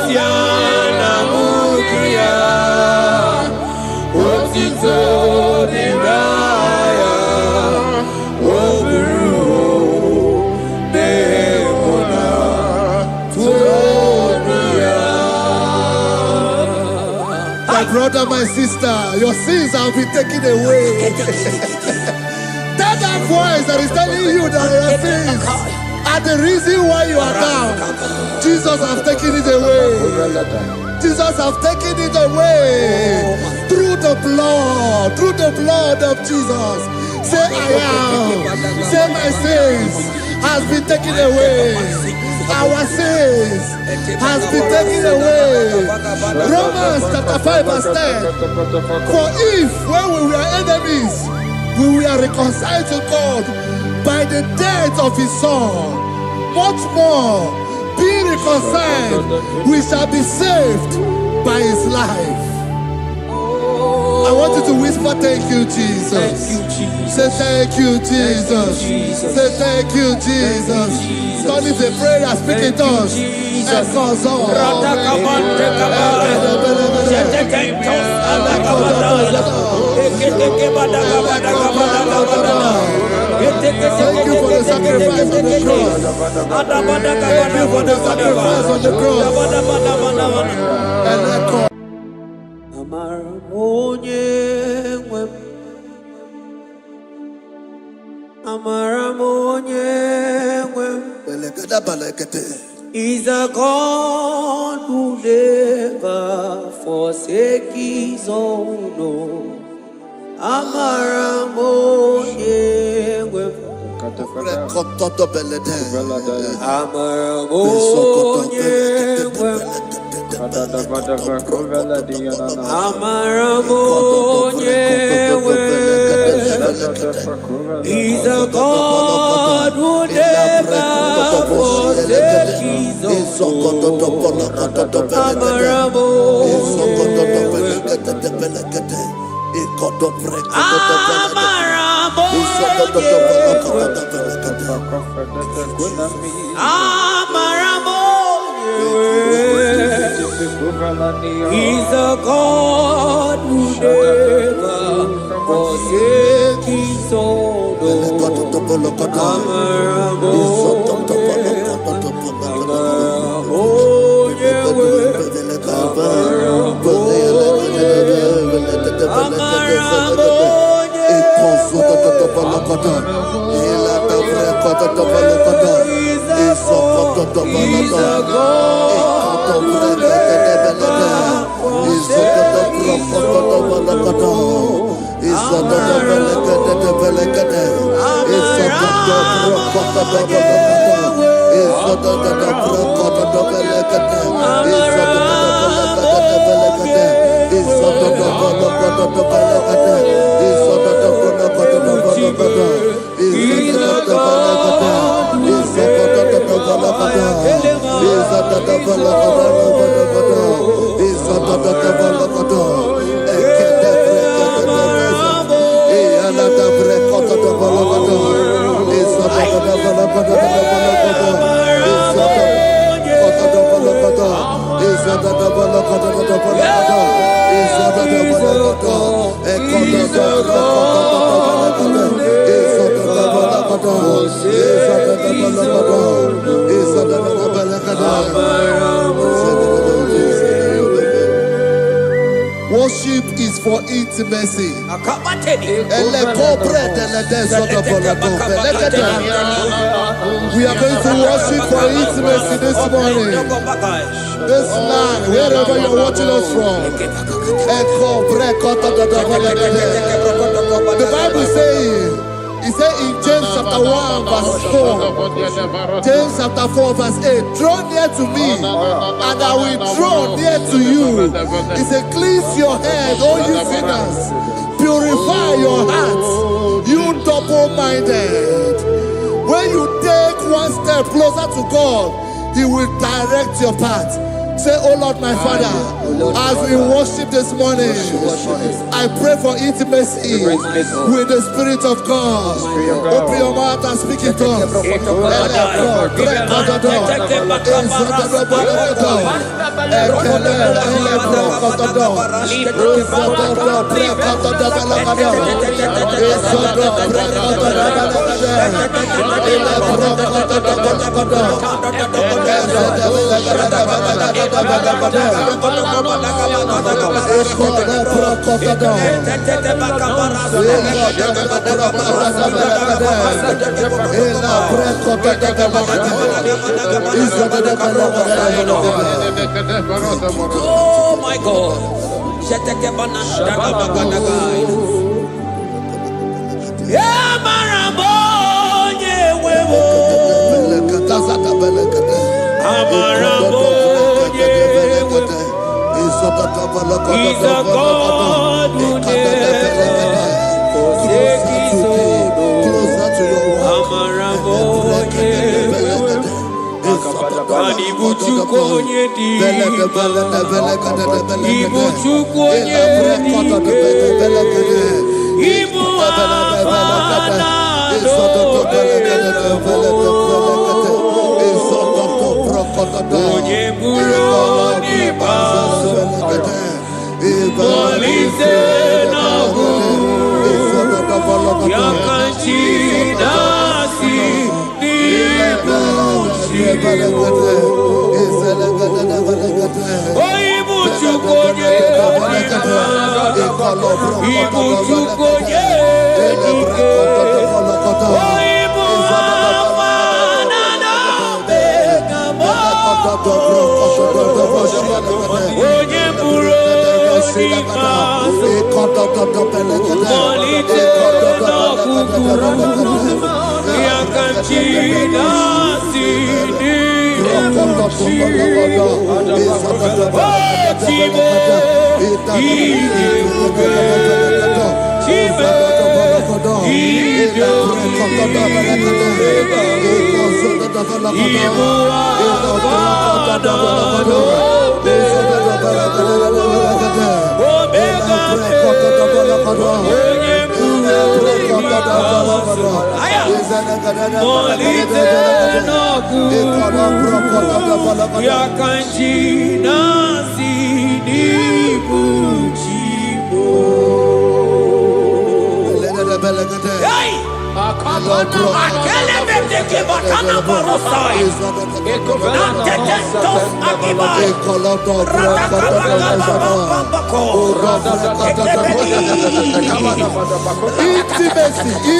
Siana Mukia, Otito Niraya, Oburu, Nemona, Tuonia. My brother, my sister, your sins have been taken away. That voice that is telling you that your sins are the reason why you are down. Jesus has taken it away. Jesus has taken it away. Through the blood of Jesus. Say I am. Say my sins has been taken away. Our sins has been taken away. Romans chapter 5 verse 10. For if when we were enemies, we were reconciled to God by the death of his son, much more, being reconciled, we shall be saved by his life. I want you to whisper, thank you, Jesus. Say thank you, Jesus. Say thank you, Jesus. Don't leave the prayer, speak in tongues. Thank you for the sacrifice on the cross. Thank you for the sacrifice on the cross. And echo. Is a God who never forsake his own. He's a God who never forsake his own. He's a God who never forsake his own. Worship is for intimacy. We are going to worship for intimacy this morning. This land, wherever you're watching us from. The Bible says, it says in James chapter 1 verse 4, James chapter 4 verse 8, draw near to me and I will draw near to you. It says, cleanse your head, all you sinners, purify your hearts, you double-minded. When you take one step closer to God, he will direct your path. Say, oh Lord, my Father, as we worship this morning, I pray for intimacy with the Spirit of God. Open your mouth and speak in tongues. Oh my God. He's a God who never forsakes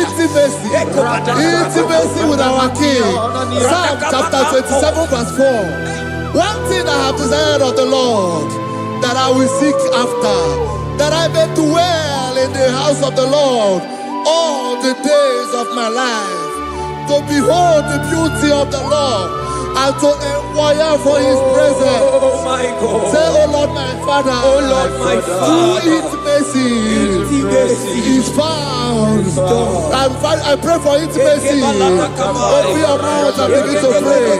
his Intimacy with our King. Psalm chapter 27 verse 4. One thing I have desired of the Lord, that I will seek after, that I may dwell in the house of the Lord all the days of my life, to behold the beauty of the Lord and to inquire for his presence. Oh my God. Say, oh Lord my Father, oh Lord my Father, intimacy is found. I pray for intimacy. Open your mouth and begin to pray.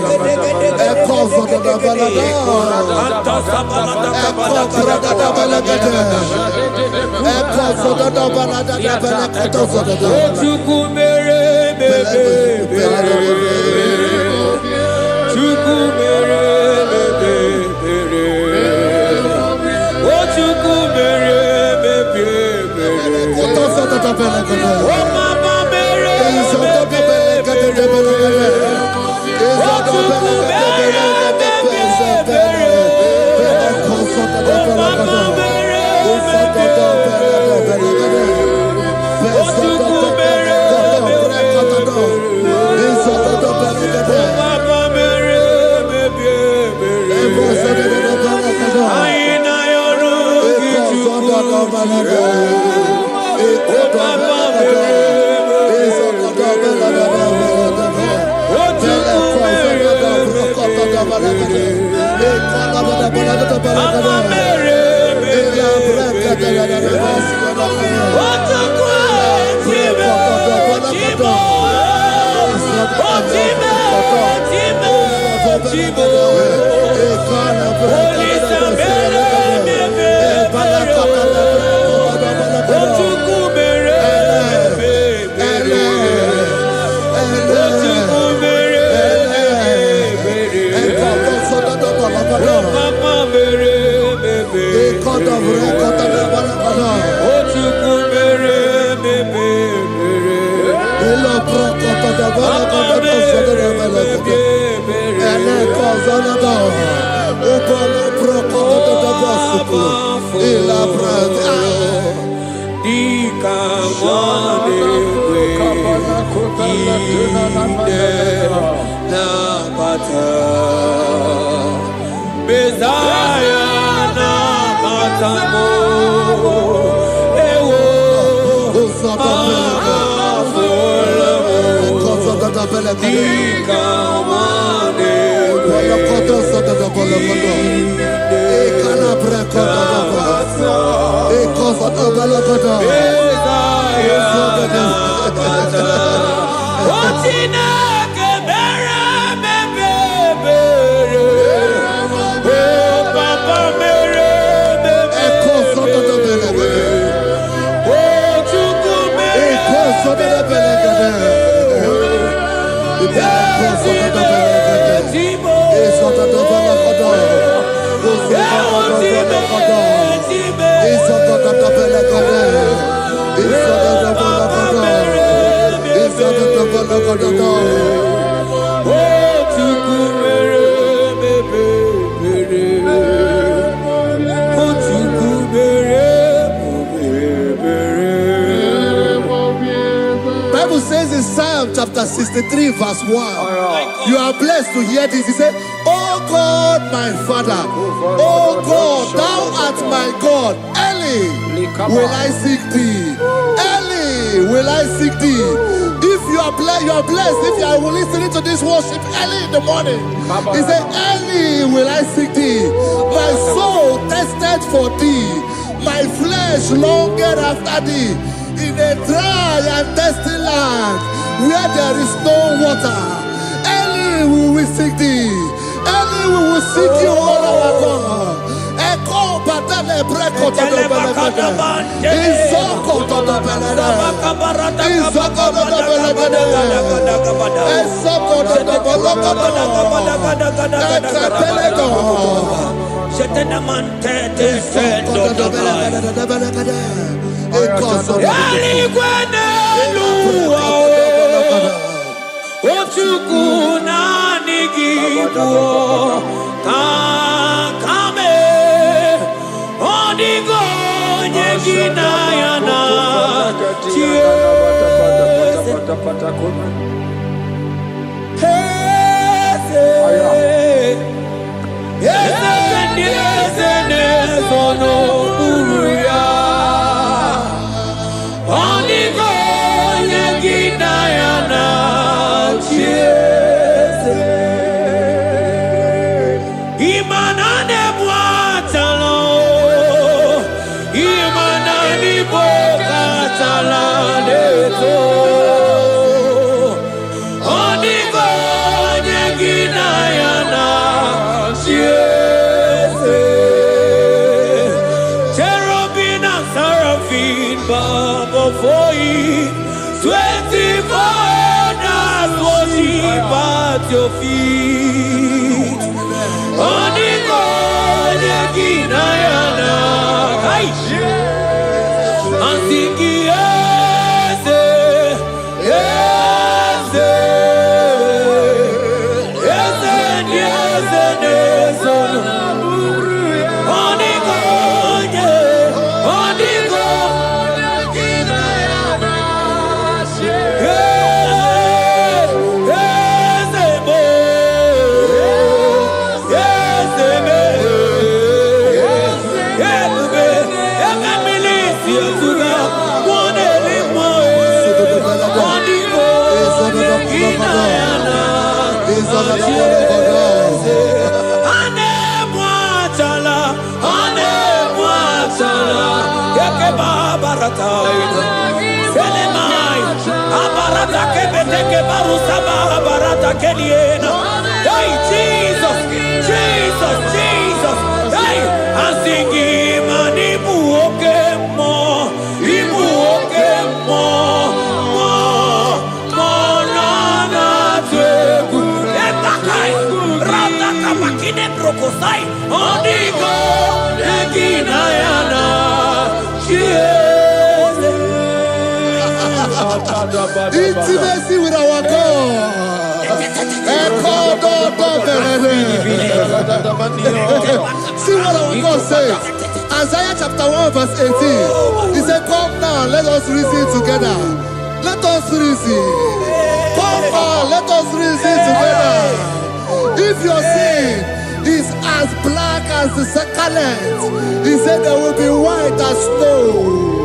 Bible says in Psalm chapter 63 verse 1, you are blessed to hear this. He said, "Oh God, my Father, oh God, thou art my God. Early will I seek thee. Early will I seek thee." If you are blessed if you are listening to this worship early in the morning. He said, "Early will I seek thee. My soul tested for thee. My flesh longed after thee. In a dry and thirsty land where there is no water. Early we will seek thee. Early we will seek you, all our God." Before you, 24 hours worship at your feet. Oniko Yeginayana, Antiki Eze, Eze, Eze, Eze, Eze, Oniko, Oniko. Hey, Jesus, Jesus, Jesus. Hey, I'm singing, man, Ibu more, na tegu. Etakai, rata kabakine brokosai, onigo, leginaya. Intimacy with our God. See what our God says. Isaiah chapter 1 verse 18. He said, come now, let us reason together. Let us reason. Come on, let us reason together. If your sin is as black as the scarlet, he said there will be white as snow.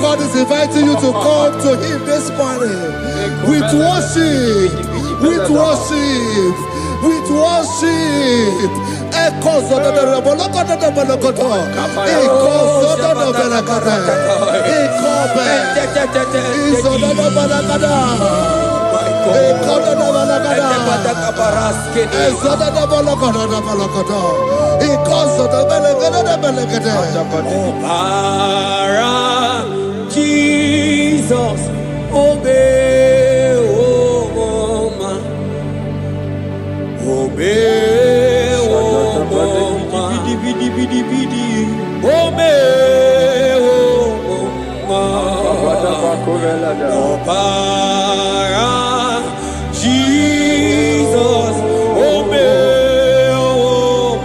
God is inviting you to come to him this morning with worship, with worship, with worship. Echoes of the Jesus, obey, oh man, obey, oh man, obey, oh man, Jesus, obey, oh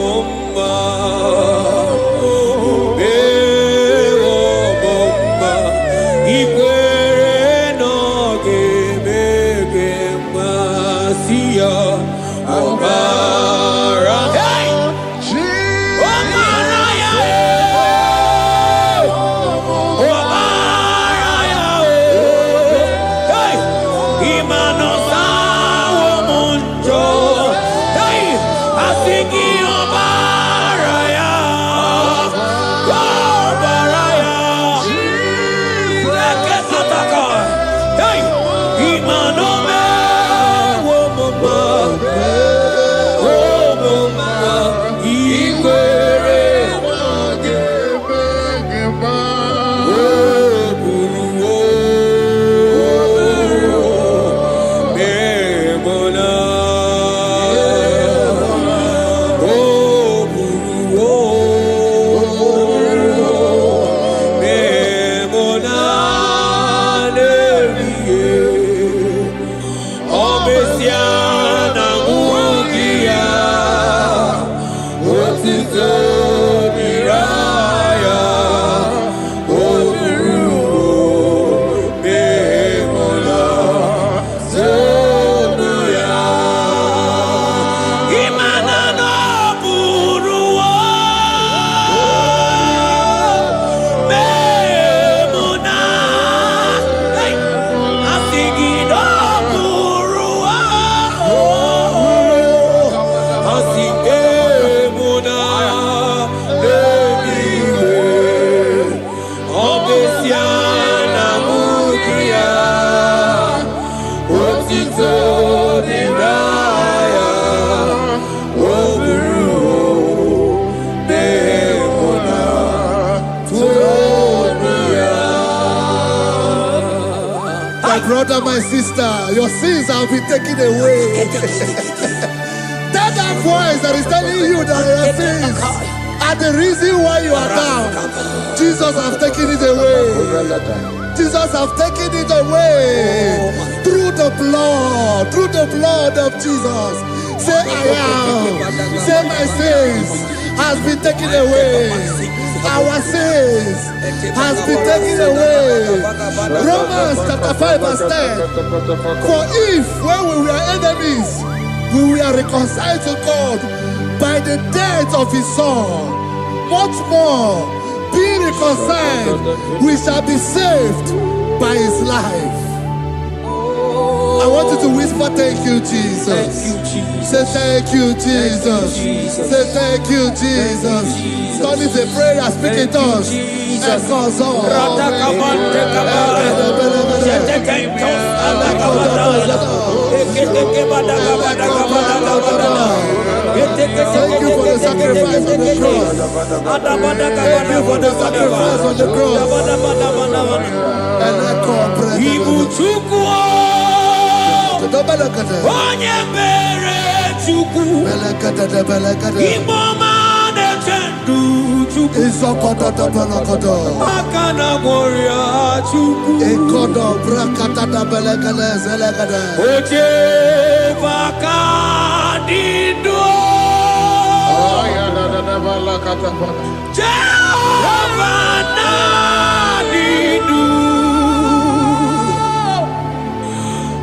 brother, my sister, your sins have been taken away. Tell that voice that is telling you that your sins are the reason why you are down. Jesus has taken it away. Jesus has taken it away. Through the blood of Jesus. Say, I am. Say, my sins has been taken away. Our sins has been taken away. Romans chapter 5 verse 10. For if when we were enemies, we were reconciled to God by the death of his son, much more being reconciled, we shall be saved by his life. I want you to whisper, thank you, Jesus. Thank you, Jesus. Say, thank you, Jesus. Say, thank you, Jesus. Turn it a prayer, speak in tongues. Thank you for the sacrifice on the cross. Thank you for the sacrifice on the cross. Onye mere Chukwu Igbo ma na-eche ndụ Chukwu Zokoto da balakoto. Akana Moria Chuku. Ekodo brakata da belekele zelegede. Oje Vakadido. Jehovah Nadidu.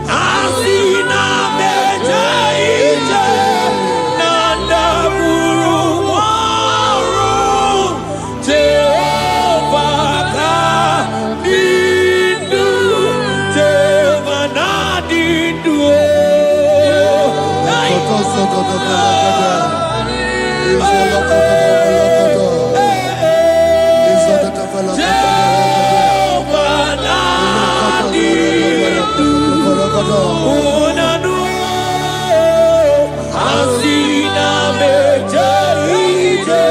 Asina Meja Ije. Nanda Buru Waru. Jehovah Nadidu. Jehovah Nadidu. Koto soto da belekede. Izolokoto da belekede. Izolokoto da belekede. Jehovah Nadidu. Unanu Asina Meja Ije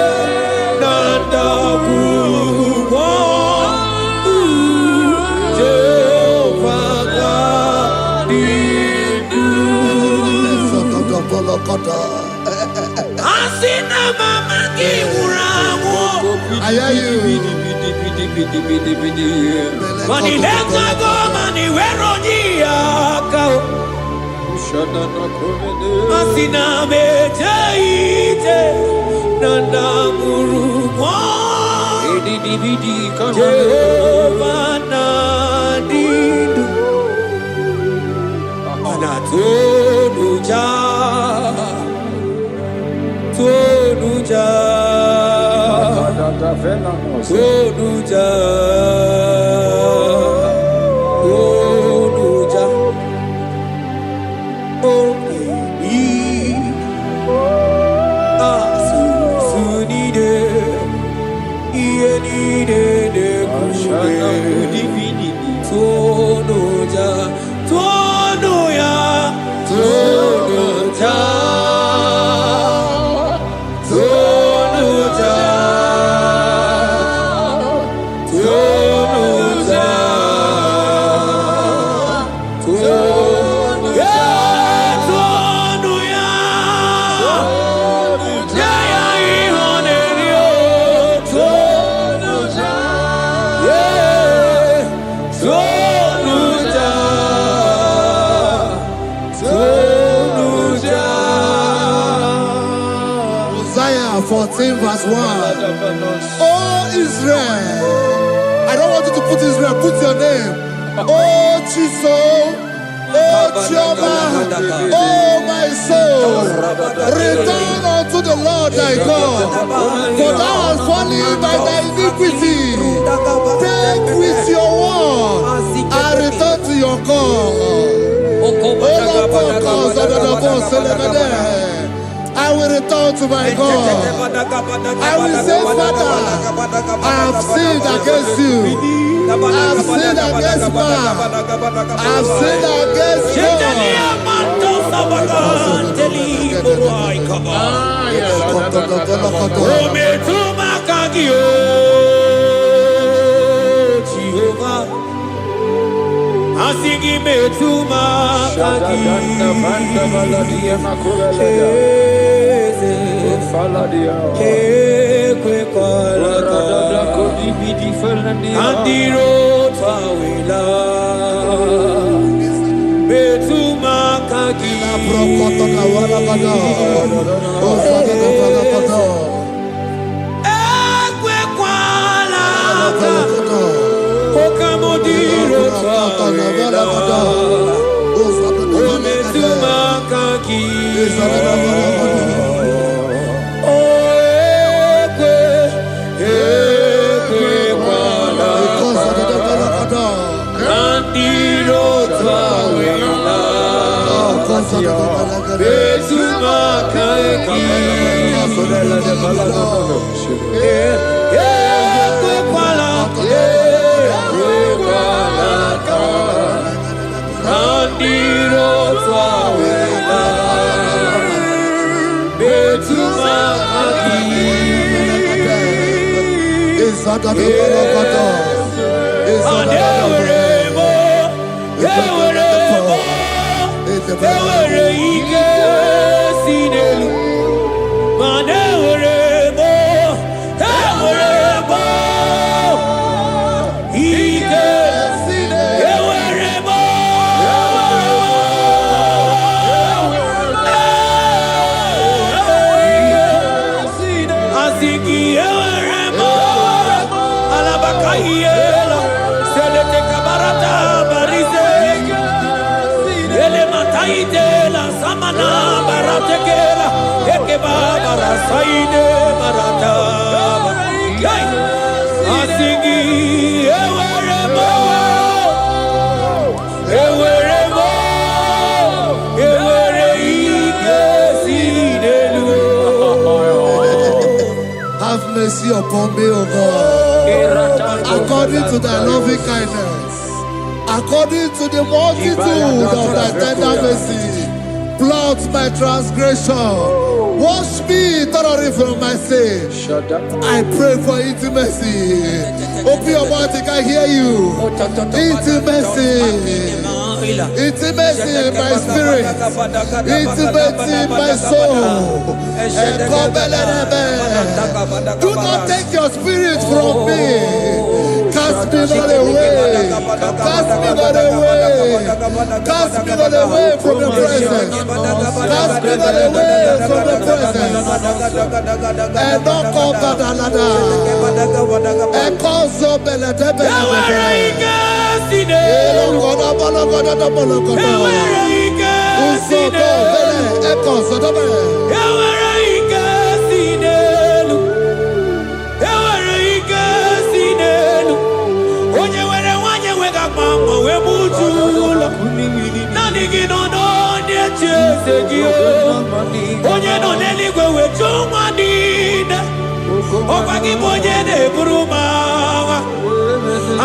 Nanda Buruwa Jehovah Nadidu. Asina Mama Kiwurawo I hear you. Mani lenga go mani weroji akao Asina Meja Ije Nanda Buruwa Jehovah Nadidu Anatonuja Tonuja Tonuja Tonuja Oh baby Asunide Ienide de Tonuja Tonuya Tonuja Tonuja Tonuja Tonuja Tonuya Jaya Ihonerio Tonuja Tonuja Tonuja Isaiah 14 verse 1. Oh Israel. I don't want you to put Israel, put your name. Oh Chiso. Oh Chioma. Oh my soul. Return unto the Lord thy God. For thou hast fallen by thy iniquity. Take with your word and return to your God. I will return to my God. I will say, Father, I have sinned against you. I have sinned against man. I have sinned against Jehovah, Asigi metuma kagi kwe kwalaka andiro tawila metuma kagi ekwe kwalaka Okamodiro tawila ometuma kagi Ayela, selete kabarata barize. Ele mataidela samana baratekela. Eke babara saide barata. Asingi eweremo, eweremo, ewere ikesidelu. Have mercy upon me, O God, according to thy loving kindness, according to the multitude of thy tender mercy. Blot my transgression, wash me thoroughly from my sin. I pray for intimacy. Open your mouth, I can hear you. Intimacy. Intimacy in my spirit, intimacy in my soul. Do not take your spirit from me. Cast me not away. Cast me not away. Cast me not away from the presence. Cast me not away from the presence. And not come back another. And call so belatebe.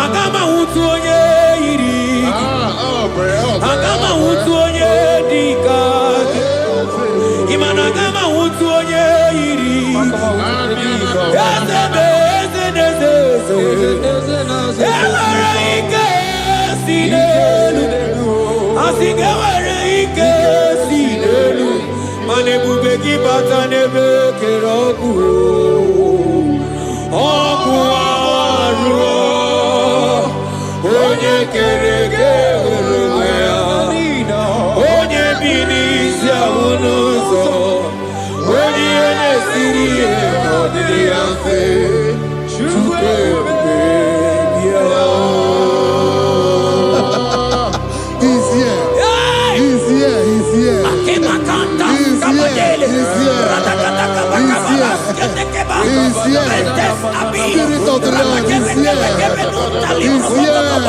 Agama utu onye iri, agama utu onye dika, imana agama utu onye iri. Ewere ike si n'elu, asị ewere ike si n'elu, mana ebube gị bata n'ebe kere ọgwụ, ọgwụ arụ. Onye kere eke hụrụ onwe ya, onye bi n'isi ahụ n'ụzọ, onye ihe na-esiri ihe n'ọdịrị ya mfe, Chukwu ebube bịa. He's here. He's here. He's here. He's here. He's here. Spirit of the Lord is here. He's here. He's here.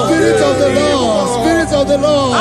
Spirit of the Lord, Spirit of the Lord.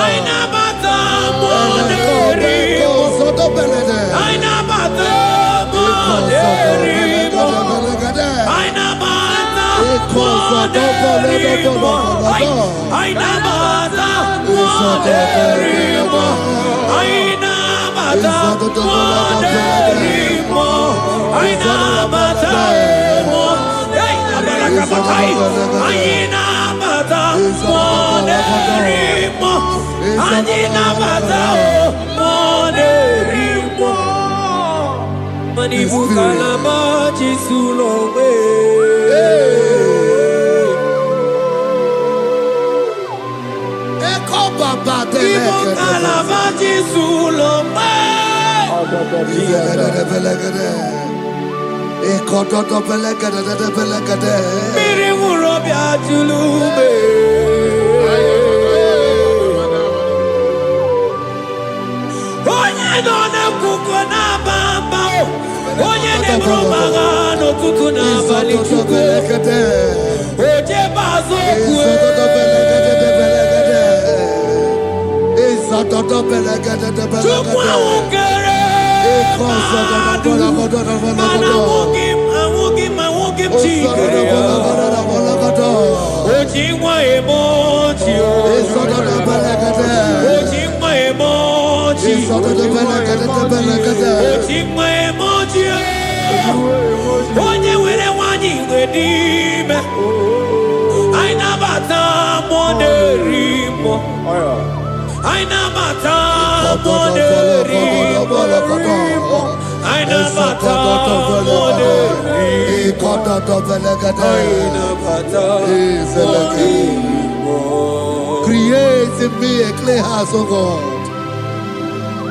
Create in me a clean house, O God,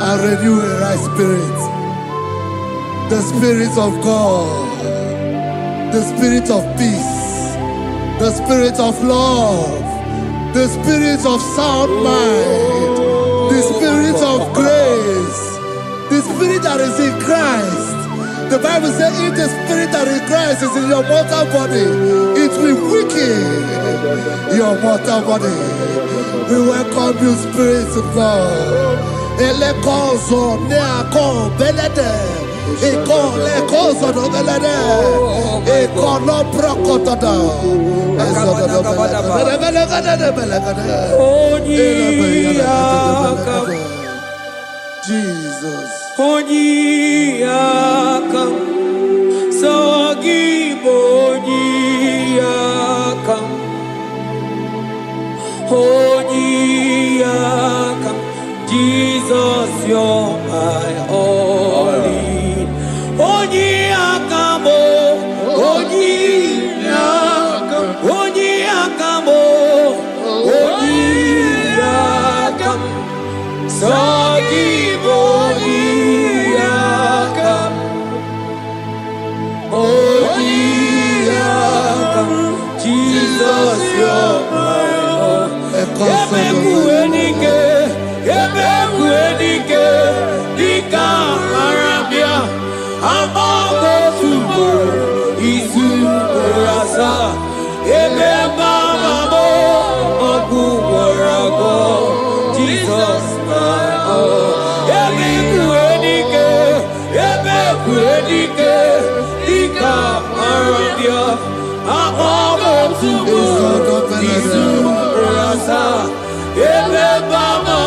and renew a right spirit. The Spirit of God, the Spirit of peace, the Spirit of love, the Spirit of sound mind, the Spirit of grace, the Spirit that is in Christ. The Bible says, if the Spirit that is in Christ is in your mortal body, it will weaken your mortal body. We welcome you, Spirit of God. Elekozo neako belede, ekole kozo no belede, ekolo brokotada, ezodo belede. Jesus. Onyiyakam, Sagibo Onyiyakam, Onyiyakam, Jesus, you're my all in. Onyiyakam, Onyiyakam, Onyiyakam, Onyiyakam, Sagibo Onyiyakam, Onyiyakam, Jesus, you're my all. Ebekuenike, Dika Arabia, Amago Tubo, Isu Rasa, Ebebamo, Oguwarago, Jesus, my all. Ebekuenike, Dika Arabia, Amago Tubo, Isu Rasa, Ebebamo,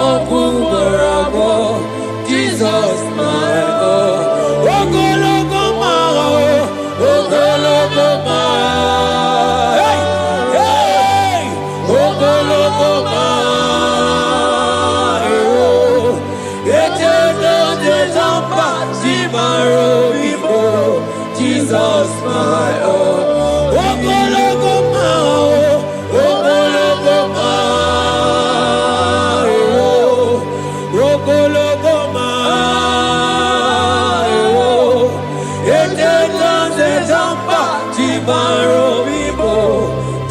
Oguwarago, Jesus, my all. Ogologo mao, ogologo mao, hey, hey, ogologo mao. Eternal desamba, Zimaro Igbo, Jesus, my all. Ogologo mao, ogologo mao, ogologo mao. Eternal desamba, Zimaro Igbo,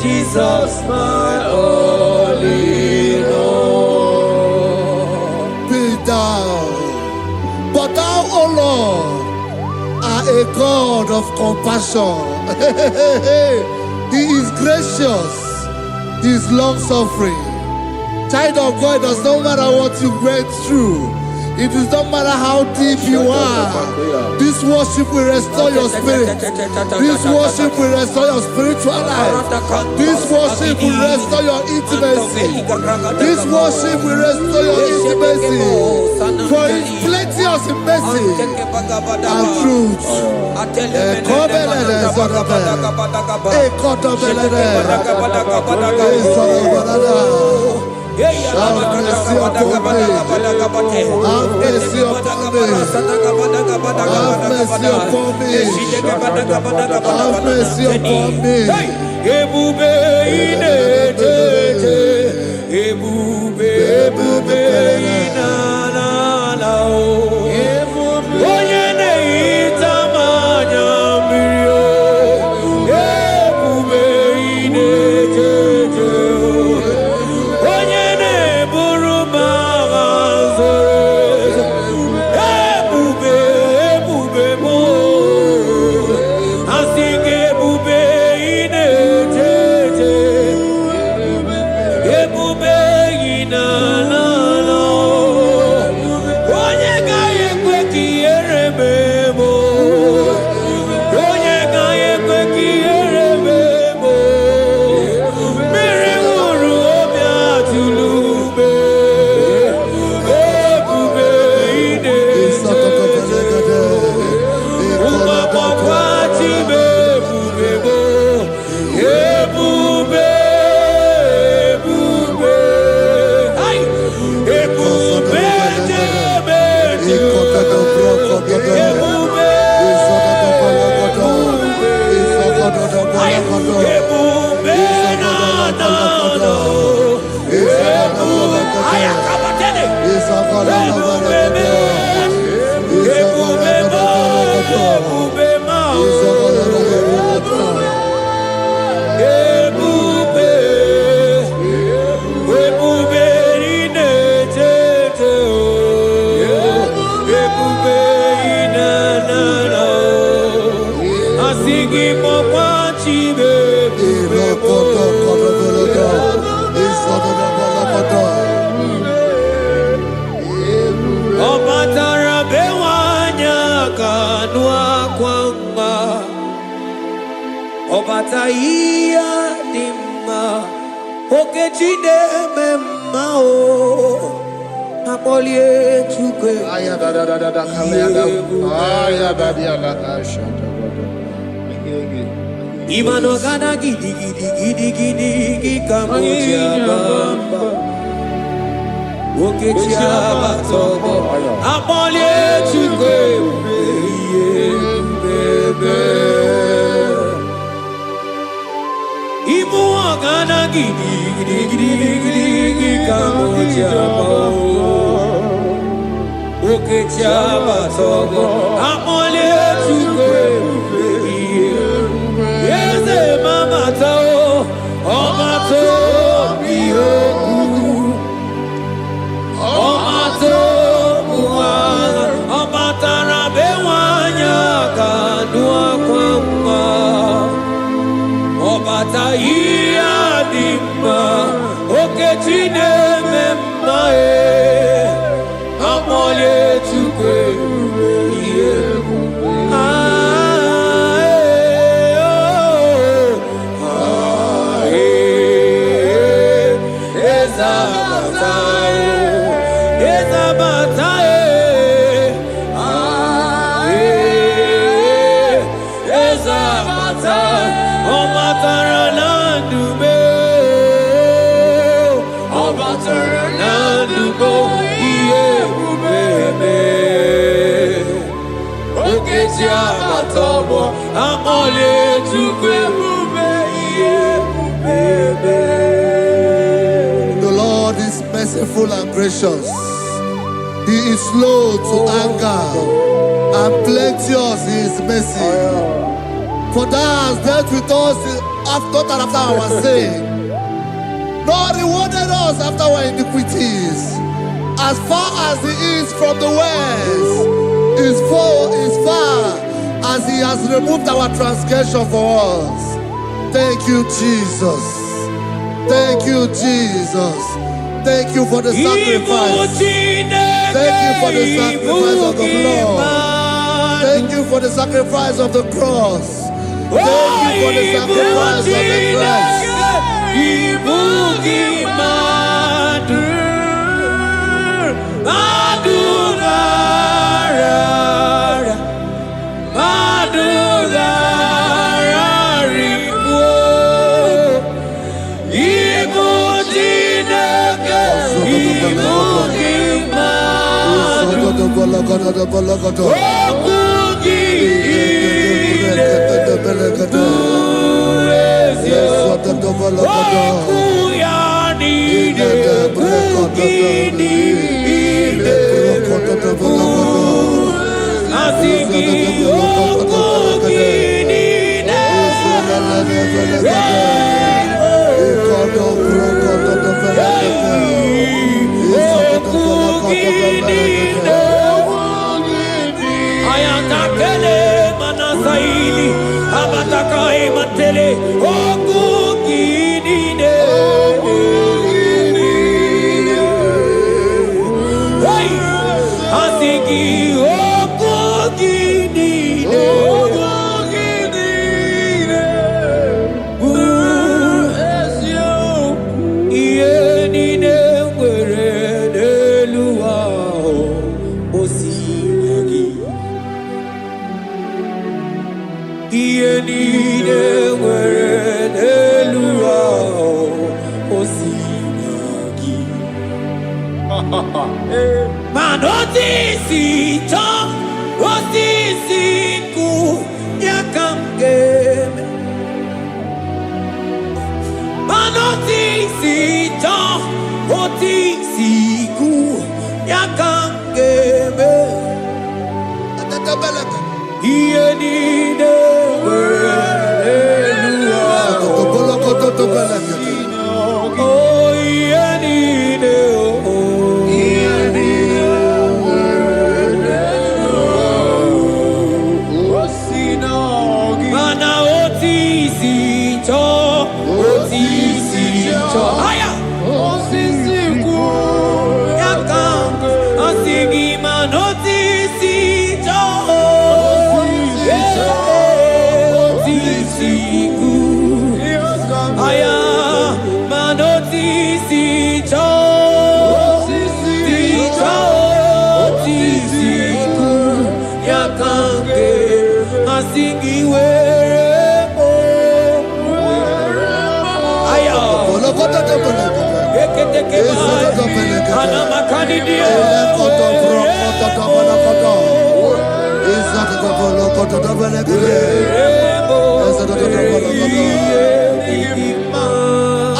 Jesus, my all in all. Be thou, but thou, O Lord, are a God of compassion. He is gracious. He is long-suffering. Child of God, it does not matter what you went through. It does not matter how deep you are. This worship will restore your spirit. This worship will restore your spiritual life. This worship will restore your intimacy. This worship will restore your intimacy. For it's plenty of mercy and truth. Have mercy upon me. Have mercy upon me. Have mercy upon me. Have mercy upon me. Ebube inetete, ebube, ebube inanana o. Onye na-ehita mmanya mmiri o. Ebube inetete o. Onye na-eburu m agha zoro. Ebube, ebube m o. Asị gị ebube inetete. Ebube inetete. Obataia dimma okechide memma o apolie chukwe aya da kalenda aya da dia la shata imano gana gidi kamoja bamba okechia batobo apolie chukwe bebe Ibu agana gidi kamoja bamba okechia batobo apolie chukwe Yeze mama tao, omato biyoku, omato buwana, omatara bewanya kanua kwamba, obata iya dimba, okechine memae, amole chukwe biyeku. The Lord is merciful and gracious. He is slow to anger and plenteous in his mercy. For thou hast dealt with us after our sin, nor rewarded us after our iniquities. As far as he is from the west, is far as he has removed our transgression for us. Thank you, Jesus. Thank you, Jesus. Thank you for the sacrifice. Thank you for the sacrifice of the blood. Thank you for the sacrifice of the cross. Thank you for the sacrifice of the cross. yakangeme iyenine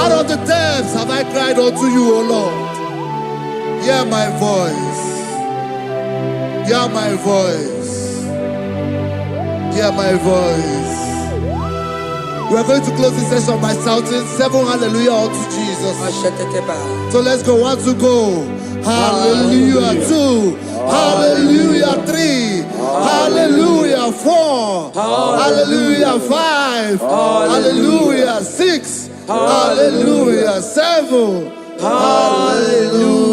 Out of the depths have I cried unto you, O Lord. Hear my voice. Hear my voice. Hear my voice. We are going to close this session by shouting 7 hallelujah unto Jesus. So let's go. 1, 2, go. Hallelujah. 2. Hallelujah. 3. Hallelujah. 4. Hallelujah. 5. Hallelujah. 6. Hallelujah. 7. Hallelujah.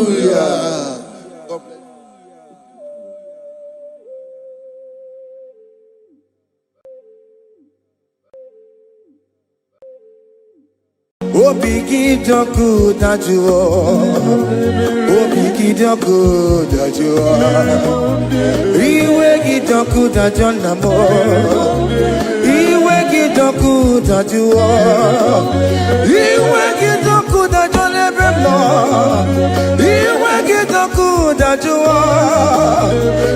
Obigidoku dajuo, obigidoku dajuo, iwe gidoku dajonamo, iwe gidoku dajuo, iwe gidoku dajonebemo, iwe gidoku dajuo,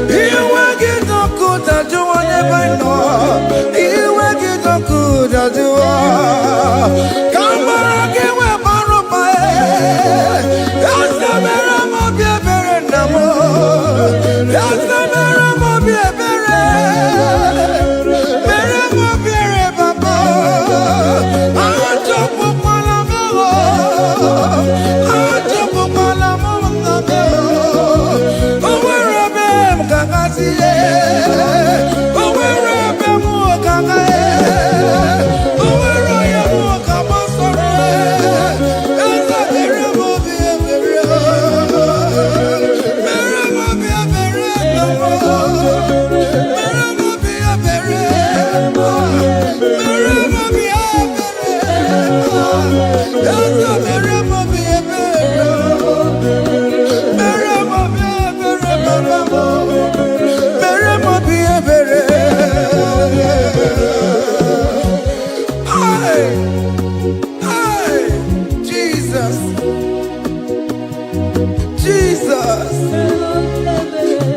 iwe gidoku dajuo nebeno, iwe gidoku dajuo.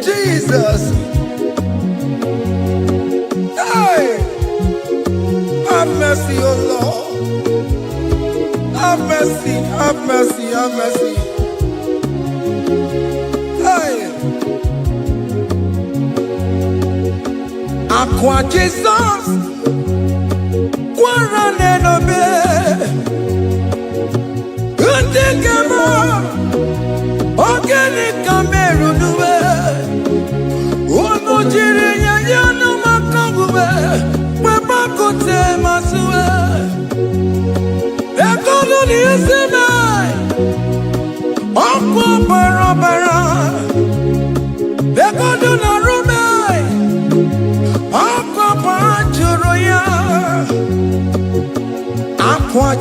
Jesus. Hey, have mercy, oh Lord. Have mercy, have mercy, have mercy. Hey, Aqua Jesus, Quarane no be, Untekemo, Organic Cameroon.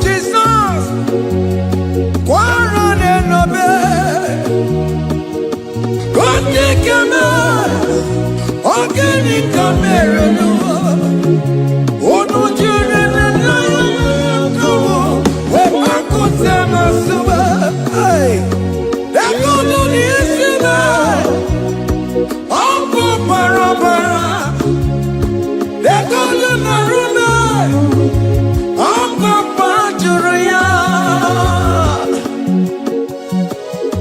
Jesus,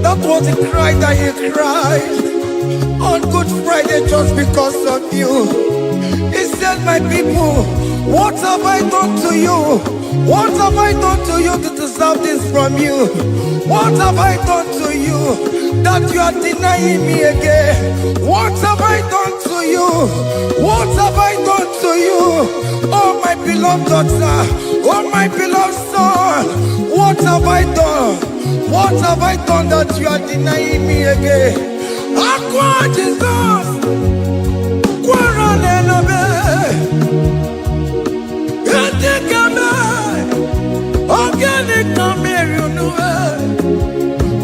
That was the cry that he cried on Good Friday just because of you. He said, my people, what have I done to you? What have I done to you to deserve this from you? What have I done to you that you are denying me again? What have I done to you? What have I done to you? Oh my beloved daughter, oh my beloved son, what have I done? What have I done that you are denying me again? Aqua Jesus, Quaranelabe, Etikame, Organic Cameroonue,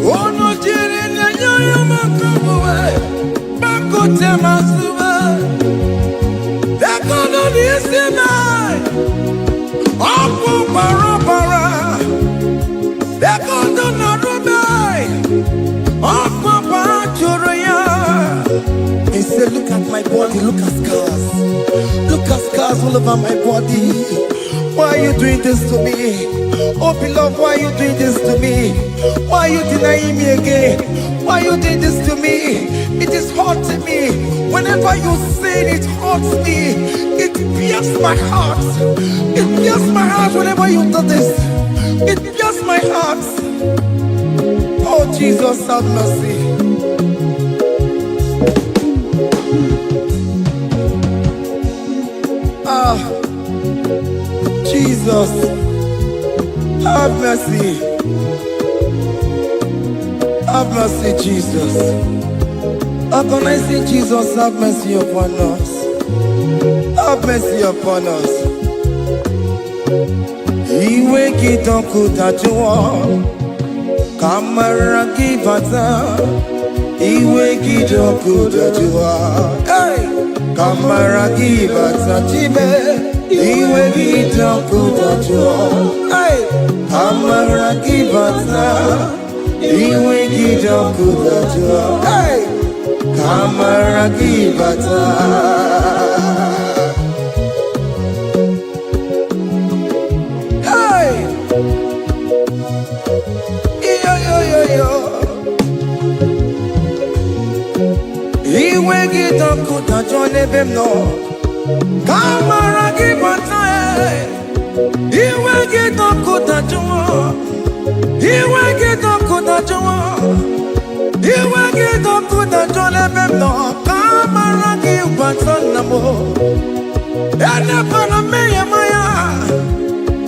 Ono Jirina Yamakamue, Bakote Masube, Dekono Nisime, Aqua Barabara, Dekono Narube, Aqua Bajuraya. He said, look at my body, look at scars. Look at scars all over my body. Why are you doing this to me? Oh beloved, why are you doing this to me? Why are you denying me again? Why are you doing this to me? It is hurting me. Whenever you sin, it hurts me. It pierces my heart. It pierces my heart whenever you do this. It pierces my heart. Oh Jesus, have mercy. Jesus, have mercy. Have mercy, Jesus. How can I say, Jesus, have mercy upon us? Have mercy upon us. Iwe kitoko tajua, kamara kibata. Iwe kitoko tajua, kamara kibata chibe. Iwe kitoko tajua, kamara kibata. Iwe kitoko tajua, kamara kibata. Iwe kitoko tajua nebemno, kamara kibata. Iwe kitoko tajua, iwe kitoko tajua. Iwe kitoko tajua nebemno, kamara kibata namo. Ene pana meye maya,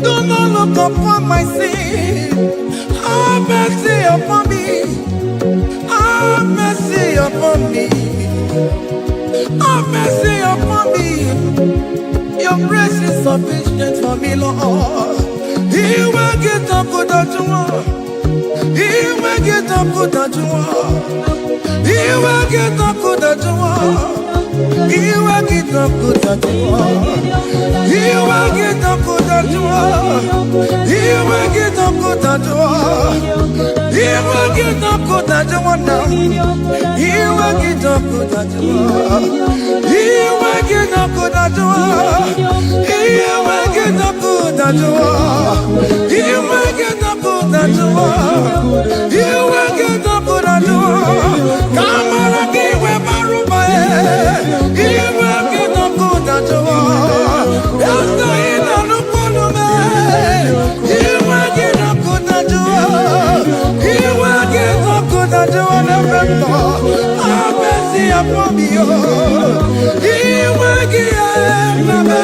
do not look upon my sin. Have mercy upon me. Have mercy upon me. Have mercy upon me. Your grace is sufficient for me, Lord. He will get up with that you want. He will get up with that you want. He will get up with that you want. He will get up with that you want. He will get up with that you want. He will get up with that you want. He will get up with that you want now. He will get up with that you want. He will get up with that you want. He will get up with that you want. He will get up with that you want. He will get up with that you want. Come on, give me Baruba. He will get up with that you want. That's the end of the problem. He will get up with that you want. He will get up with that you want. Have mercy upon me. He will give Papa.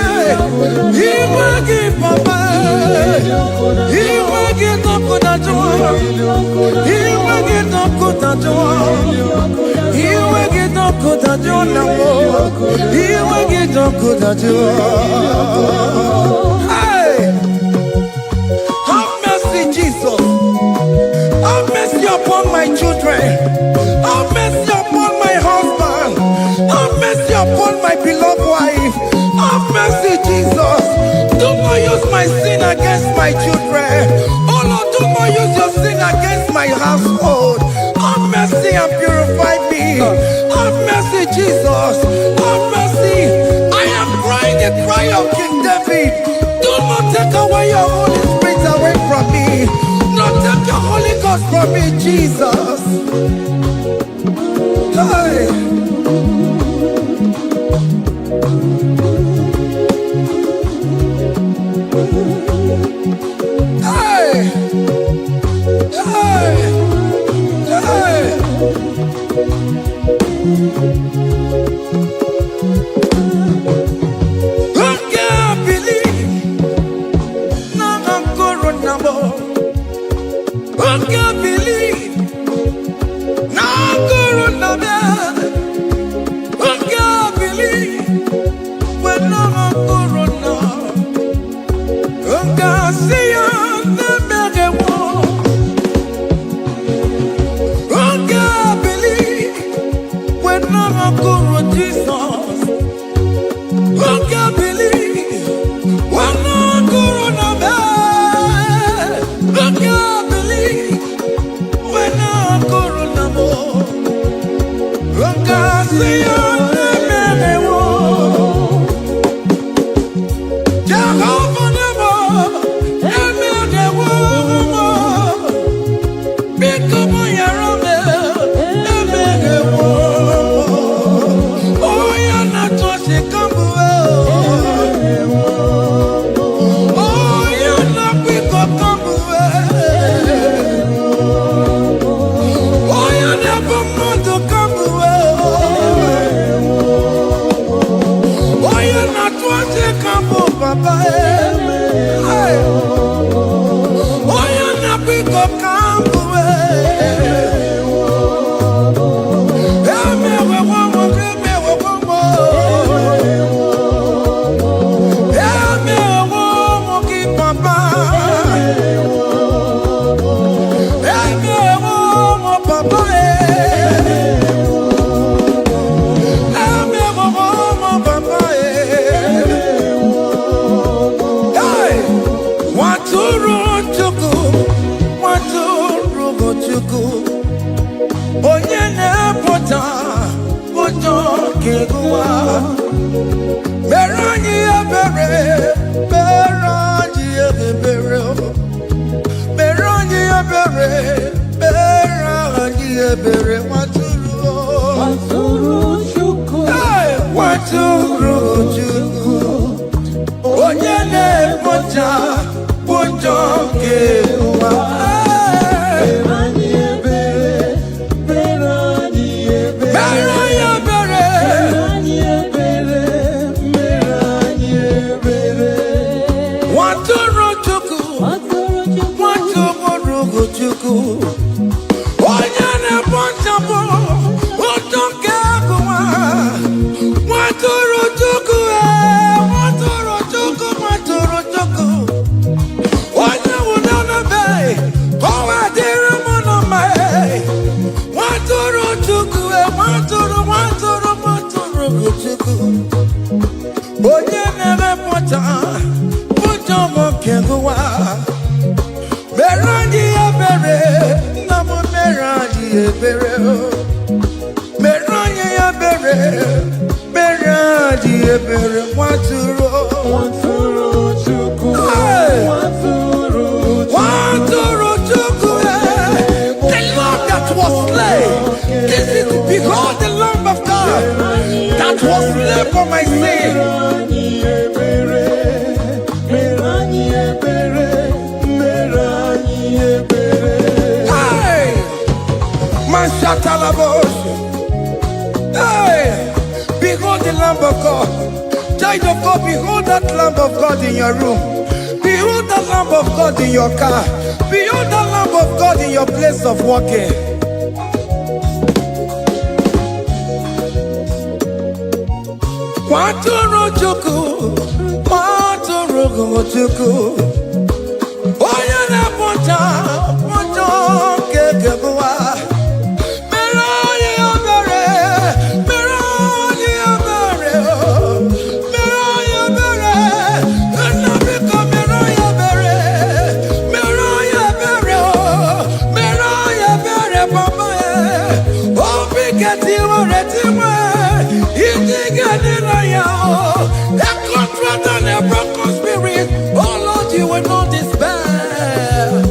He will give Papa. He will get up with that you want. He will get up with that you want. He will get up with that you want. He will get up with that you want. Hey, have mercy, Jesus. Have mercy upon my children. Have mercy upon my husband. Have mercy upon my beloved wife. Have mercy, Jesus. Do not use my sin against my children. Oh Lord, do not use your sin against my household. Have mercy and purify me. Have mercy, Jesus. Have mercy. I am crying the cry of King David. for me, Jesus. Hey. Hey, behold the Lamb of God. Child of God, behold that Lamb of God in your room. Behold that Lamb of God in your car. Behold that Lamb of God in your place of working. Waturu chuku, waturu chuku. Oya na poncha, poncha kekebuwa. Oh Lord, you will not despair.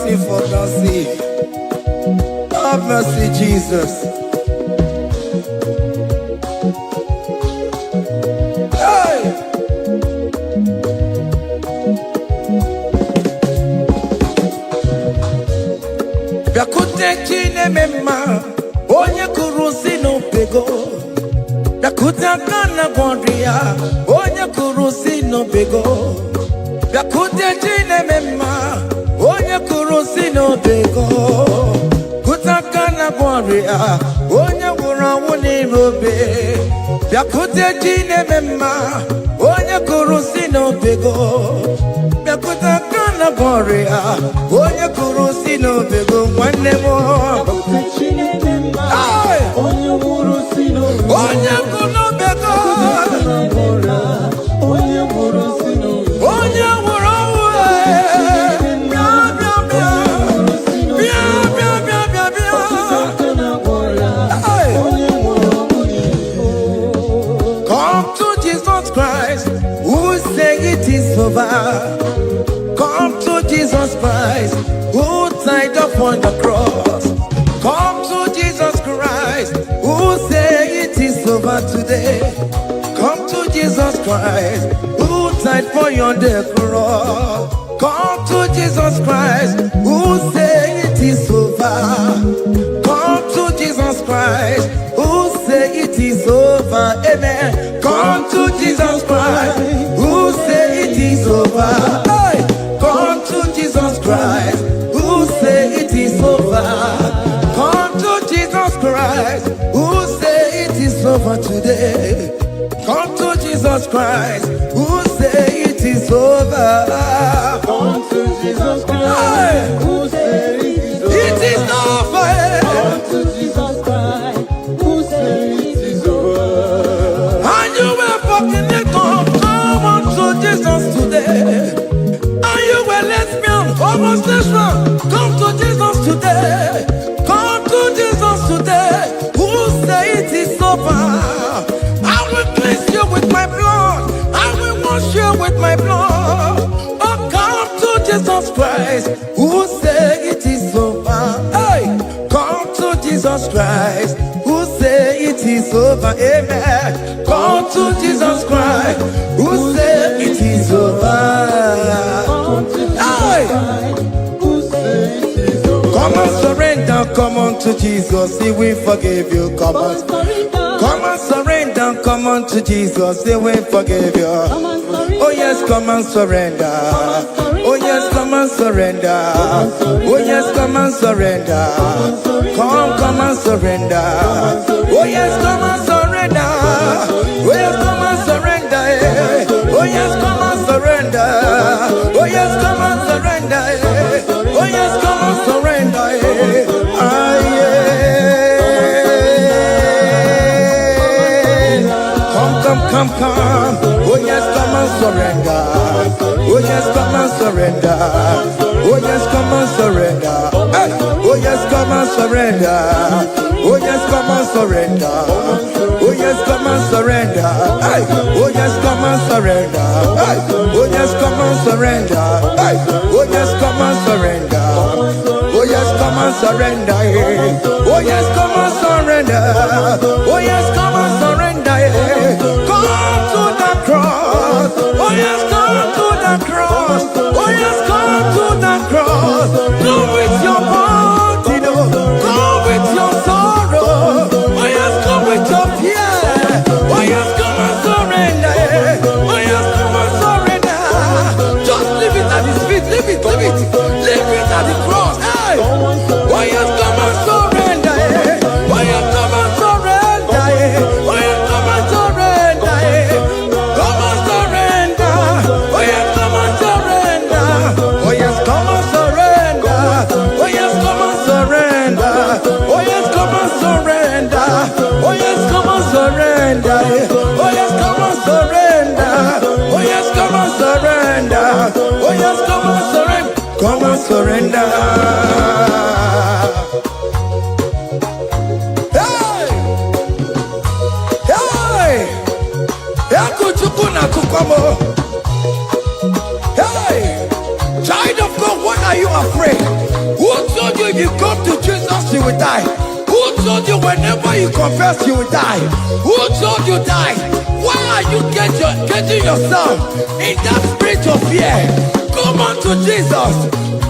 money for mercy. Have mercy, Jesus. Hey! Biakute chine mema, onye kurusi no pego. Biakute kana gondria, onye kurusi no pego. Biakute chine mema, onye kurusi no pego. Kutakana gondria, onye wurawu ni robe. Biakute chine mema, onye kurusi no pego. Biakutakana gondria, onye kurusi no pego. One more. Onye kuno bego. Onye wuro Come to Jesus Christ, who say it is over. Come to Jesus Christ, who died upon the cross. Come to Jesus Christ, who say it is over today. Come to Jesus Christ, who died for you on the cross. Come to Jesus Christ, who say it is over. Come to Jesus Christ, who say it is over. Amen. Come to Jesus Christ, who say it is over. Hey! Come to Jesus Christ, who say it is over. Come to Jesus Christ, who say it is over today. Come to Jesus Christ, who say it is over. Come to Jesus Christ, who say it is over. It is over. Come to Jesus Christ, who say it is over. And you were fucking it up. Come on to Jesus today. And you were lesbian, homosexual. Come to Jesus today. Come to Jesus today. Who say it is over? I will cleanse you with my blood. I will wash you with my blood. Oh, come to Jesus Christ, who say it is over. Hey, come to Jesus Christ, who say it is over. Amen. Come to Jesus Christ, who say it is over. Hey, come and surrender. Come on to Jesus, He will forgive you. Come on. Come and surrender, come on to Jesus, He will forgive you. Oh yes, come and surrender. Oh yes, come and surrender. Oh yes, come and surrender. Come and surrender. Oh yes, come and surrender. Oh yes, come and surrender. Oh yes, come and surrender. Oh yes, come and surrender. Oh yes, come and surrender. Ah Come. Oh yes, come and surrender. Oh yes, come and surrender. Oh yes, come and surrender. Hey. Oh yes, come and surrender. Oh yes, come and surrender. Oh yes, come and surrender. Hey. Oh yes, come and surrender. Hey. Oh yes, come and surrender. Hey. Oh yes, come and surrender. Oh yes, come and surrender. Oh yes, come and surrender. Oh yes, come and surrender. Come to the cross. Oh yes, come to the cross. Oh yes, come to the cross. Come with your body, come with your sorrow. Oh yes, come with your fear. Oh yes, come and surrender. Oh yes, come and surrender. Just leave it at His feet. Leave it at the cross. Hey. Oh yes, come and surrender. Oh yes, come and surrender. Oh yes, come and surrender. Come and surrender. Oh yes, come and surrender. Oh yes, come and surrender. Oh yes, come and surrender. Oh yes, come and surrender. Oh yes, come and surrender. Oh yes, come and surrender. Oh yes, come and surrender. Oh yes, come and surrender. Come and surrender. Hey! Hey! Hey! Child of God, what are you afraid? told you if you come to Jesus, you will die? Who told you whenever you confess, you will die? Who told you die? Why are you getting yourself in that spirit of fear? Come on to Jesus.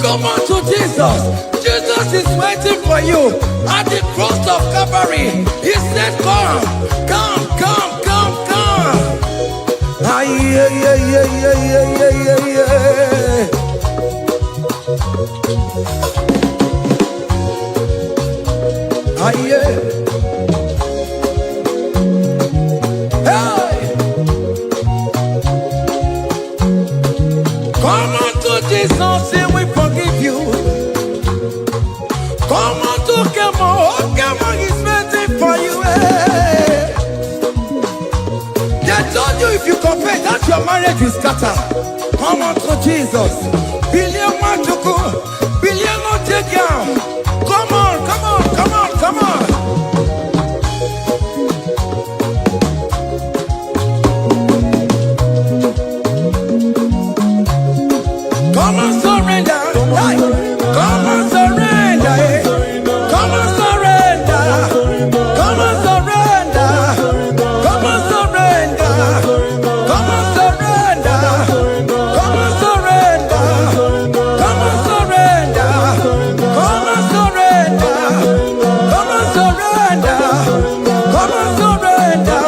Come on to Jesus. Jesus is waiting for you at the cross of Calvary. He said, come, come, come, come, come. Ah, yeah, yeah, yeah, yeah, yeah, yeah, yeah. Ah, yeah. Hey. Come on to Jesus, He will forgive you. Come on to come on, He's waiting for you. Hey. They told you if you confess that your marriage will scatter. Come on to Jesus. Billion Machuku, billion Otegia. Come on, come on, come on, come on. Come on, surrender. Hey. Come on, surrender. Hey. Come on, surrender. Come on, surrender. Come on, surrender. Come on, surrender. Come on, surrender. Come on, surrender. Come on, surrender. Come on, surrender. Come on, surrender.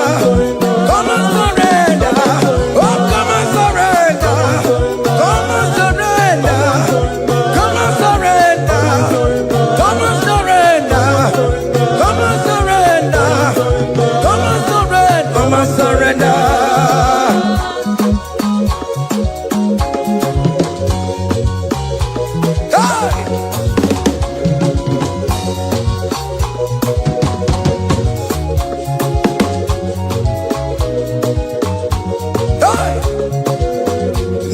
Come on, surrender. Oh, come on, surrender. Come on, surrender. Come on, surrender. Come on, surrender. Come on, surrender. Come on, surrender. Come on, surrender. Hey! Hey!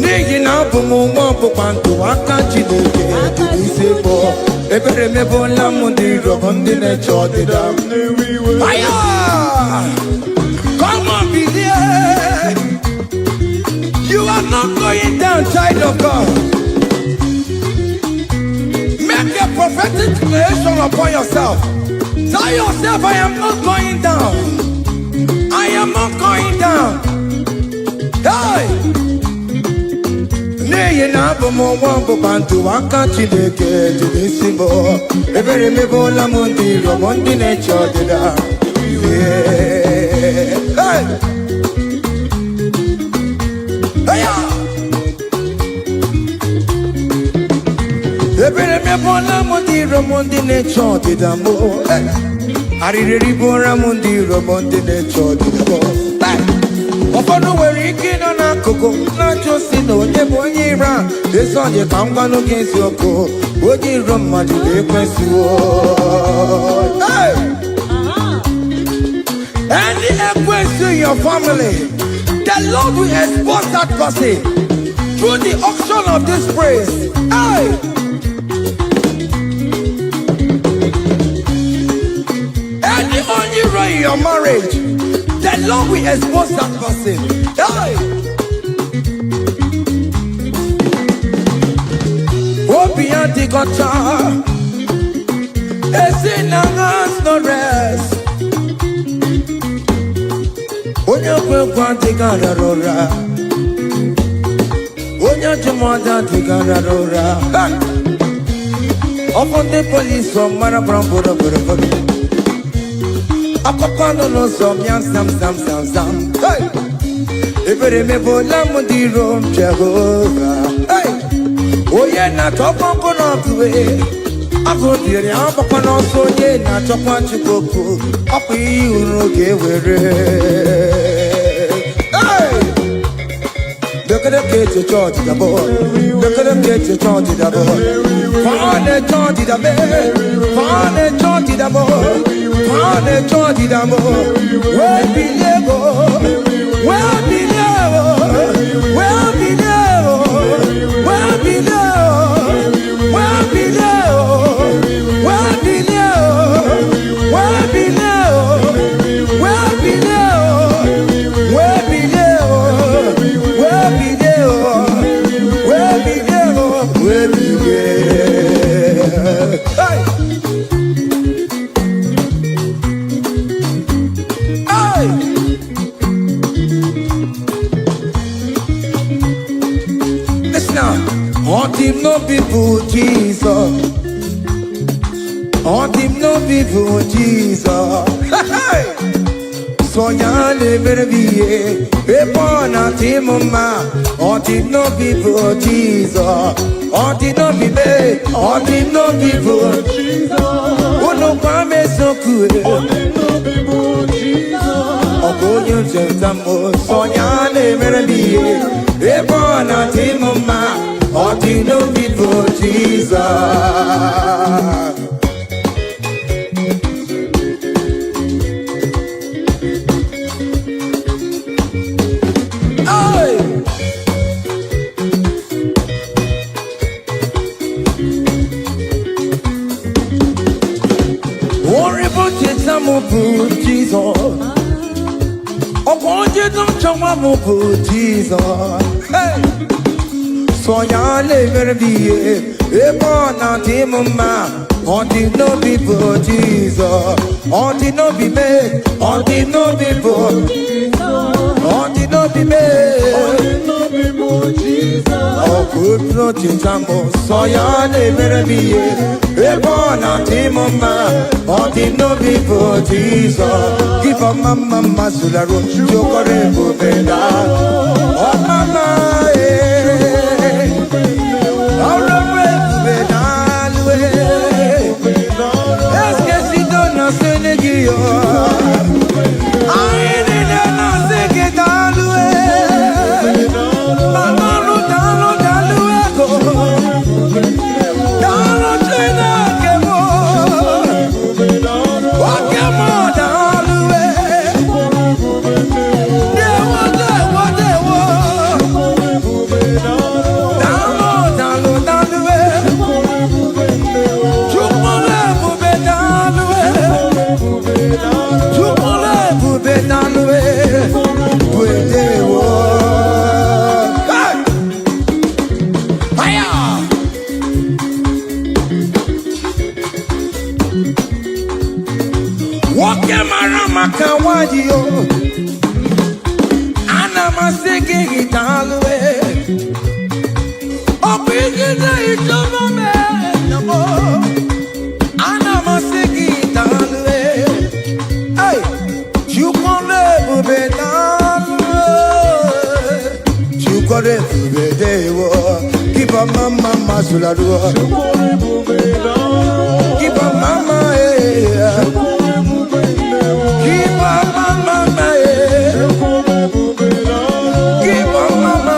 N'ihi na abụ m nwa ọgbụgba ndụ aka Chineke jiri isi bụ ebere mebola m ndị rọbọ ndị na-eche ọdịda m. Fire! Come on, believe. You are not going down, child of God. Make a prophetic declaration upon yourself. Tell yourself, I am not going down. I am not going down. Hey! N'ihi na abụ m nwa ọgbụgba ndụ aka Chineke jiri isi bụ ebere mebola m ndị rọbọ ndị na-eche ọdịda. Hey! Hey! Ebere mebola m ndị rọbọ ndị na-eche ọdịda m. Arịrịrị bụra m ndị rọbọ ndị na-eche ọdịda m. Ụfọdụ nwere ike ịnọ n'akụkụ na-ajụ si na onye bụ onye ire a. Ezi ọ dị ka m gwanụ gị eziokwu, onye iro mmadụ na-ekwesịwo. Any ekwesị in your family, the Lord will expose that person through the auction of this praise. Hey! Any only right in your marriage, the Lord will expose that person. Hey! Obian the gotcha, is in a hands no rest. Onya kwekwa tigara rora, onya jumada tigara rora. Upon the police from Marabram Boro. Akopano no som yam sam. Hey! Ebere mebola m ndị rom Jehovah. Hey! Onye na-achọkwa nkụ n'ọkụwe, abụ dịrị agbakwa n'ọsọ onye na-achọkwa Chukwu, ọkwa iyi uru ga-ewere. Hey! Bekere ka eche chọọchị dabo, bekere ka eche chọọchị dabo. Fane chọọchị dabe, fane chọọchị dabo, fane chọọchị dabo. Wee bilie bo, wee bilie bo, wee bilie bo, wee bilie bo, wee bilie bo, wee bilie bo, wee bilie bo, wee bilie bo, wee bilie bo, wee bilie bo, wee bilie bo, wee bilie. him no people Jesus. On him no people Jesus. So yale merviye epona timuma. On him no people Jesus. On him no people. On him no people Jesus. Uno kwame sokue. On him no people Jesus. Ogonyo jentamo. So yale merviye epona timuma. On him no people Jesus. Jesus, oh, won't you don't show my Jesus? Hey, so ya never be a born out him, ma. On the no people, Jesus. On the no be made. On the no people. On the no be made. On the no people, Jesus. Oh, good nothing, Tambo. So ya never be a born out him, ma. On the no people, Jesus. Give a mama, Masularo, Jokore, Bubeda. Oh, mama, keep a mama, Masularo. Keep a mama, keep a mama, keep a mama,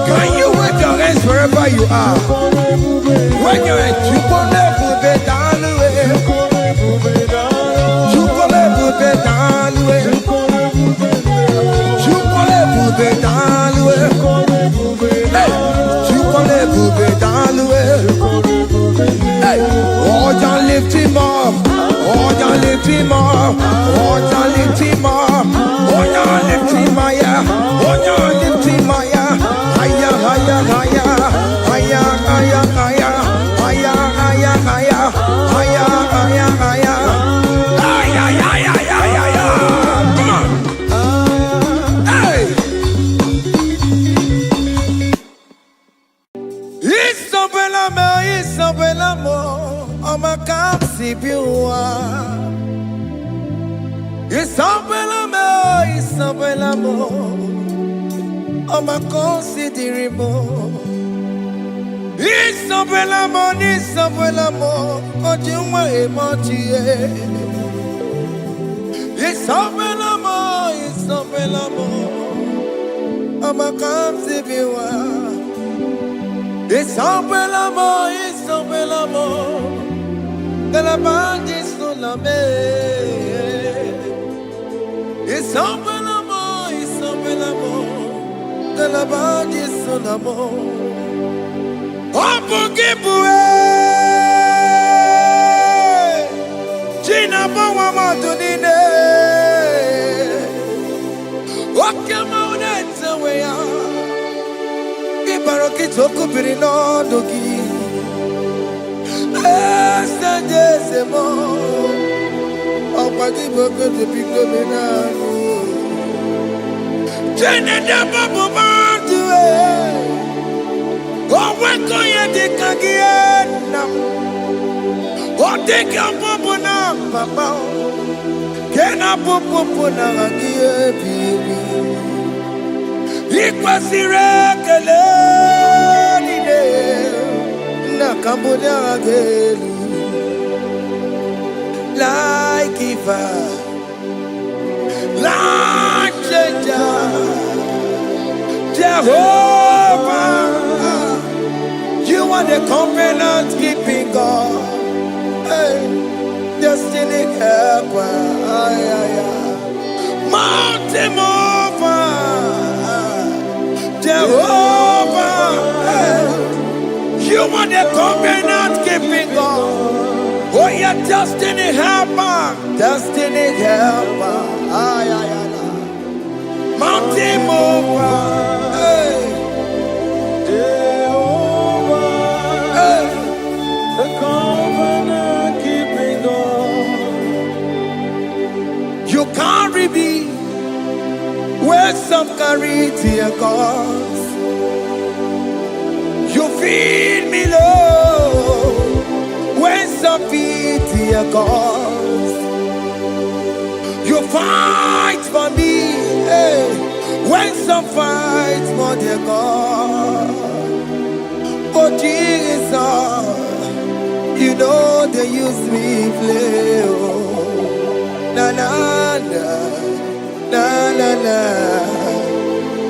can you wave your hands wherever you are? When you're at lift him up, oh, you lift him up, oh, you lift him up, oh, you lift him higher, oh, you lift him higher, higher, higher, higher, higher, higher, higher, higher, higher, higher, higher, higher, higher, higher, higher, higher, come on, hey, it's so bella, I'ma come see you. It's so bella, I'ma consider him. It's so bella, oh, you want it's so bella, I'ma come see you. It's so bella, de la bande sur la mer. Il semble l'amour, de la bande sur la mer. Oh, pour qui pourrait, Gina, pour moi, m'entendine. Oh, comment on est, ça, ouais, il paraît qu'il s'en coupe, il n'en doki. C'est bon. On va dire que depuis que Jenede Babu Bantu. Oh, when go ye de Kagiena. Oh, take your Babu na Papa. Kena Babu na Gie. Ikwasire keleni ne na kambonya gelu like giver, like changer, Jehovah, you are the covenant keeping God, hey, destiny helper, mountain mover. Jehovah, you are the covenant keeping God. Oh, your destiny helper, destiny helper. Mountain mover, Jehovah, the covenant keeping God. You carry me where some carry tear gas. You feed me low when some feed tear gas. You fight for me, hey, when some fight for their God. Oh Jesus, you know they use me play. Oh, na na na. Na na na,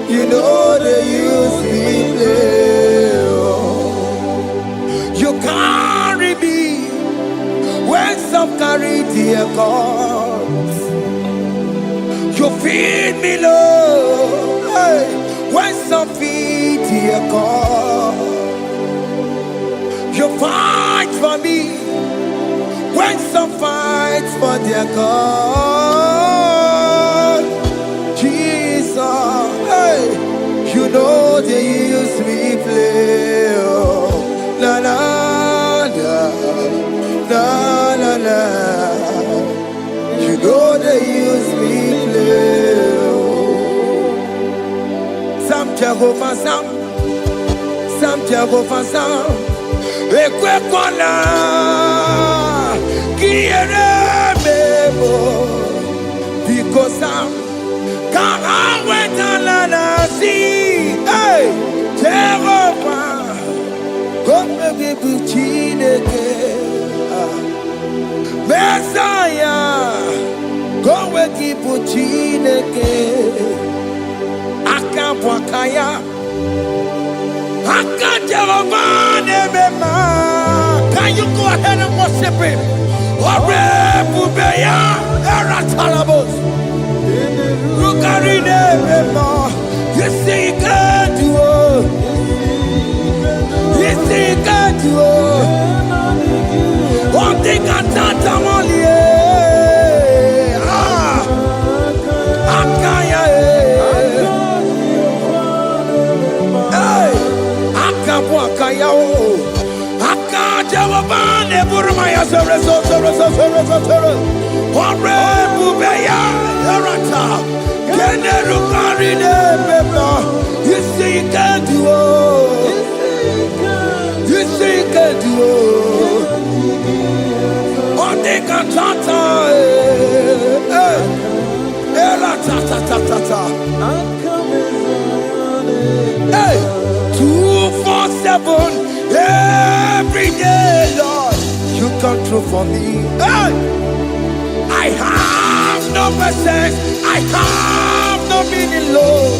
you know they use me play. Oh. You carry me when some carry their corpse. You feed me low, hey, when some feed their corpse. You fight for me when some fight for their God. Jesus, hey, you know they use me play. Oh, na na na, na na na. You know they use me play. Oh. Sam Jehovah Sam, Sam Jehovah Sam. Ekwe kwana, kiere mebo, because Sam. Kara wetala na si, hey, Jehovah, come give you chineke, Messiah, come give you chineke, Akabwakaya, Aka Jehovah nebema. Can you go ahead and worship him? Ore bubeya, eratalabos. You see God, you see God, one thing I thought I want Akaya, Akabwakaya, Akajawabane, Burmaya, you see, you can do you see, you can do on the cantata, hey, 247 every day, Lord, you come through for me. Hey. I have no message, I have no meaning, Lord.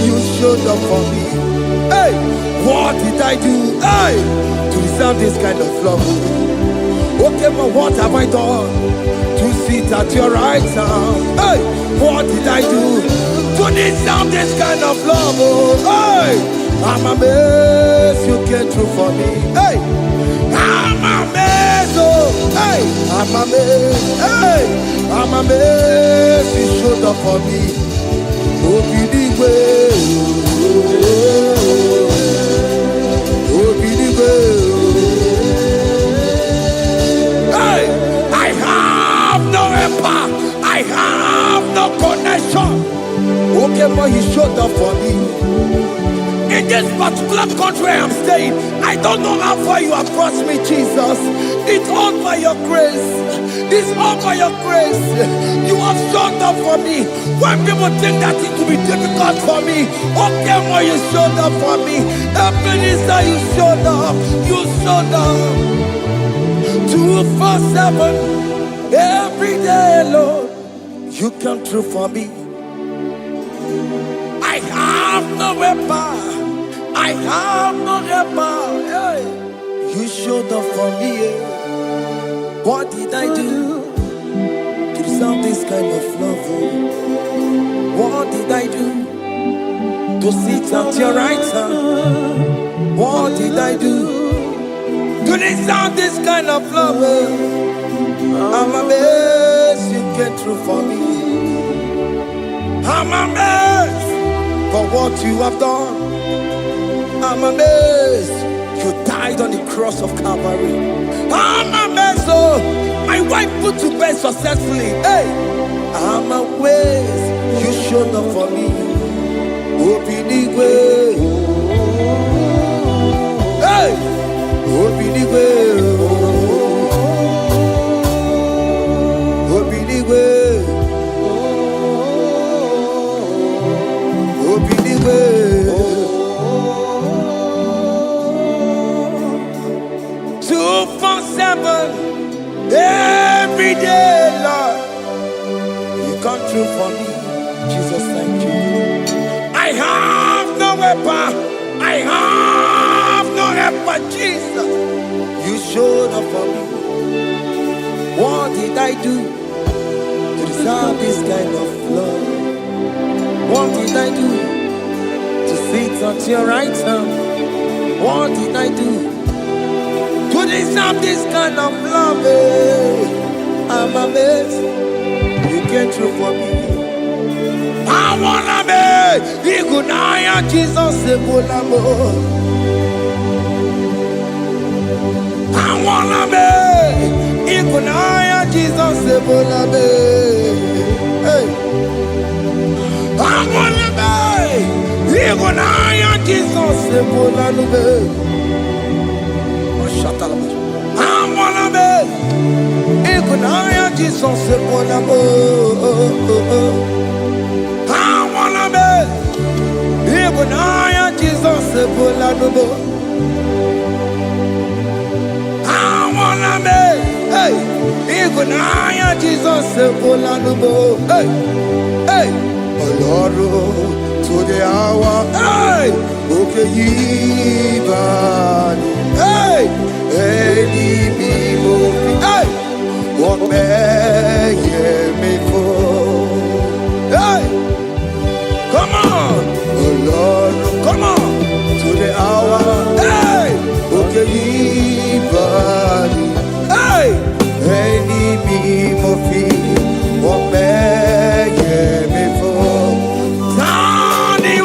You showed up for me. Hey, what did I do? Hey, to deserve this kind of love? Okay, but what have I done to sit at your right hand? Hey, what did I do to deserve this kind of love? Hey, I'm amazed you came through for me. Hey, I'm amazed. Oh, hey, I'm amazed. Hey, I'm amazed you showed up for me. Hey, I have no empire. I have no connection. Okay, but he not where I'm staying. I don't know how far you have brought me, Jesus. It's all by your grace. It's all by your grace. You have shown up for me. When people think that it will be difficult for me, okay, more you showed up for me. Ebenezer, you showed up. You showed up. 247 every day, Lord. You come through for me. I have no weapon. I have no weapon. Hey. You showed up for me. What did I do to deserve this kind of love? What did I do to sit at your right hand? What did I do to deserve this kind of love? I'm amazed you came through for me. I'm amazed for what you have done. I'm amazed you died on the cross of Calvary. I'm amazed, oh, my wife put to bed successfully. Hey, I'm amazed you showed up for me. Open the way. Hey, open the way. Open the way. Open the way. 247 every day, Lord. You come through for me, Jesus. Thank you. I have no weapon. I have no weapon, Jesus. You showed up for me. What did I do to deserve this kind of love? What did I do to sit at your right hand? What did I do to deserve this kind of love? I'm amazed you came through for me. I wanna be Igunaya Jesus Ebolamo. I wanna be Igunaya Jesus Ebolamo. Hey, I wanna be Igunaya Jesus Ebolamo. I wanna be Igunaya Jesus Ebolamo. I wanna be Igunaya Jesus Ebolamo. I wanna be, hey, Igunaya Jesus Ebolamo. Hey, hey, Oloro to the hour. Hey, okay, Yibani. Hey, hey, hey, what may me for? Hey, come on, oh Lord, come on to the hour. Hey, okay, body. Hey, any me mofi, what may me for? Tani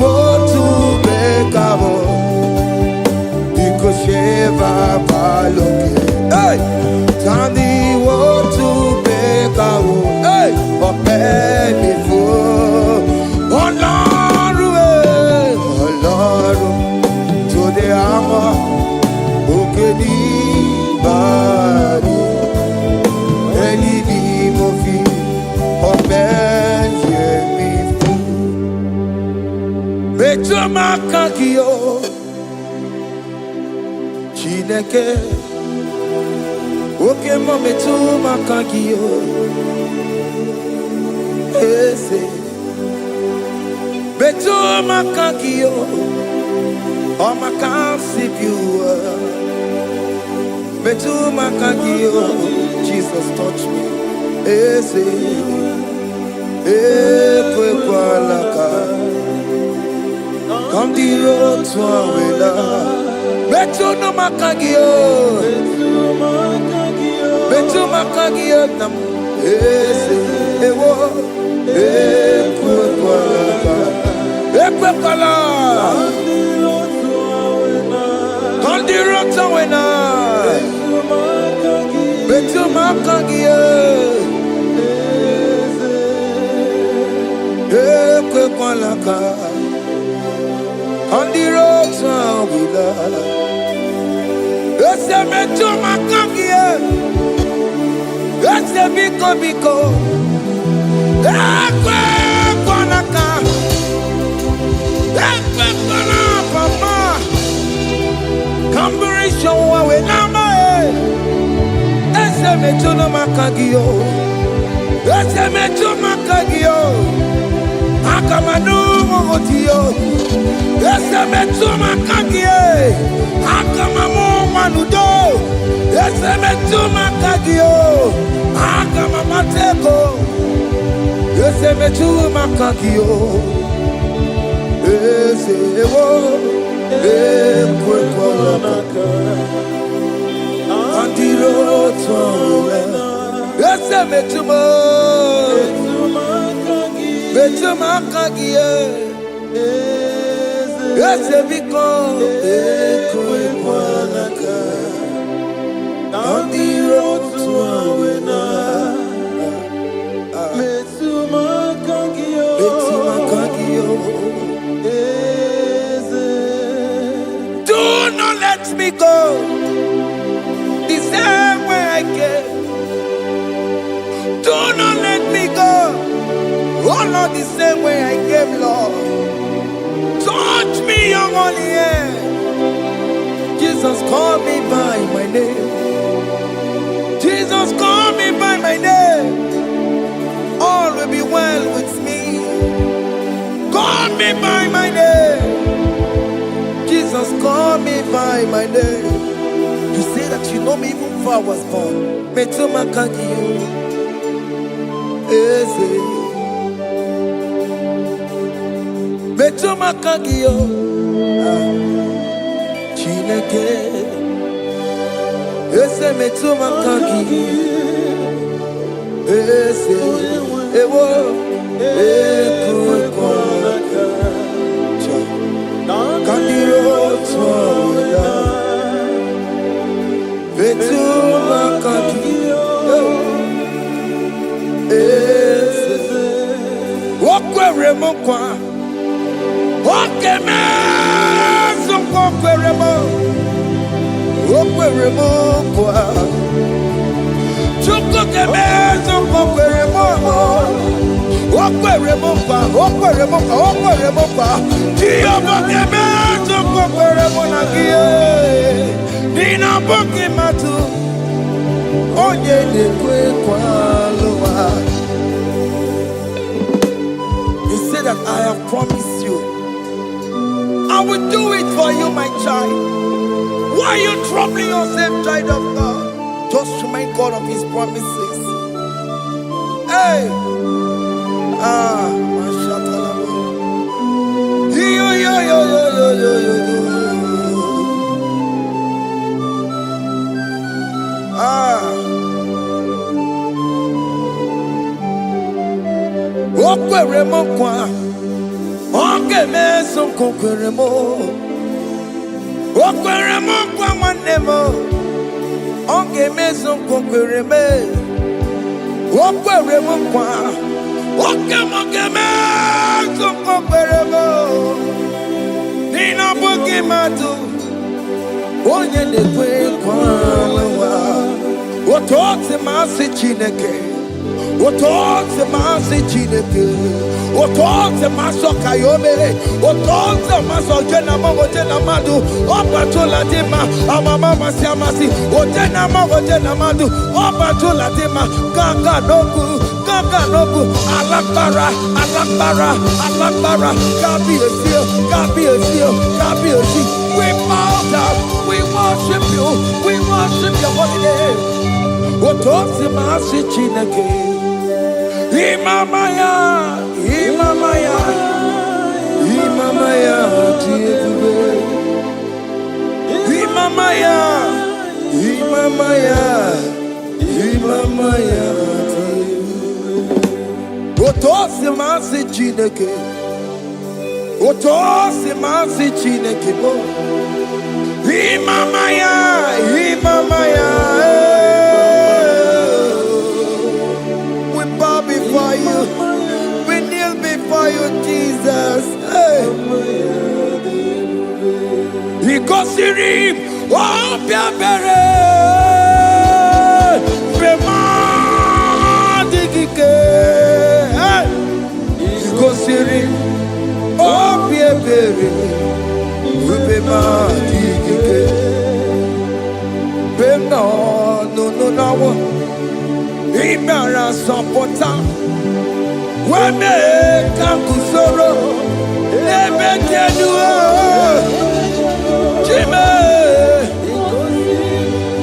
wo to make up. Sheva baloke, hey, Tandi wo to beka wo, hey, ope before, Olaru, to the hour, okedi bari, eni di mofi, ope before, Betuma kakio. Chineke, oke mometu makagio, ese, betu makagio, o makasipiwa, betu makagio, Jesus touch me, ese, ekwe kwa laka, come the road to Awela. Betu no makagio, betu makagio nam, ese ewo, ekwe kwala, kandiro tawena, betu makagio, ekwe kwala ka, On the road to Awila. Ese me to makangie. Ese biko biko. Ekwe kwanaka. Ekwe kwana papa. Kamburi showa we nama e. Ese me to no makagio. Ese me to makagio. Akamanu mogotio. Ese me to makagie. Akamamu manudo. Ese me to makagio. Akamamateko. Ese me to makagio. Ese wo. Ekwe kwanaka. Andiro towe. Ese me to mo. Betu makagie. Ese biko. Ekwe kwanaka. Andiro towe na. Betu makagio. Betu makagio. Do not let me go the same way I came. Do not let me go. Oh, not the same way I came, Lord. Touch me, your holy hand. Jesus, call me by my name. Jesus, call me by my name. All will be well with me. Call me by my name. Jesus, call me by my name. You say that you know me even before I was born. Metuma kagiyo. Eze. Metuma kagiyo. Chineke. Eze metuma kagiyo. Eze. Ewo. Ekwe kwanaka. Kandiro toya. Betu makagiyo. Eze. Wokwere mokwa. Okeme zonkokwere mo. Wokwere mokwa. Chukokeme zonkokwere mo. Wokwere mokwa. Wokwere mokwa. Wokwere mokwa. Chiyobokeme zonkokwere mo nagie. Nina boki matu. Onye dekwe kwa loa. He said that I have promised you. I will do it for you, my child. Why are you troubling yourself, child of God? Just remind God of His promises. Hey! Mashatalabo. Yo, yo, yo, yo, yo, yo, yo, yo. Okwere mo kwa. Oke meso kokwere mo. Okwere mo kwa mwane mo. Oke meso kokwere me. Okwere mo kwa. Oke mo ke meso kokwere mo. Nina boki matu. Onye dekwe kwa lawa. Otote masi chineke. Otote masi chineke. Otote maso kayome. Otote maso jena mo jena madu. Opatola dima. Amama masi amasi. Ojena mo jena madu. Opatola dima. Ganga noku. Ganga noku. Alakbara. Alakbara. Alakbara. Gabi esio. Gabi esio. Gabi esio. We bow down. We worship you. We worship your holy name. Otote masi chineke. Imamaya, Imamaya, Imamaya, Imamaya, Imamaya, Imamaya. Otosi masi chineke, otosi masi chineke bo. Imamaya, Imamaya. We bow before you. We kneel before you, Jesus. Hey. Ikosirim opia bere bema digike. Ikosirim opia bere bema digike. Bema no nawo imara support. Wame kakusoro ebekeduo Jime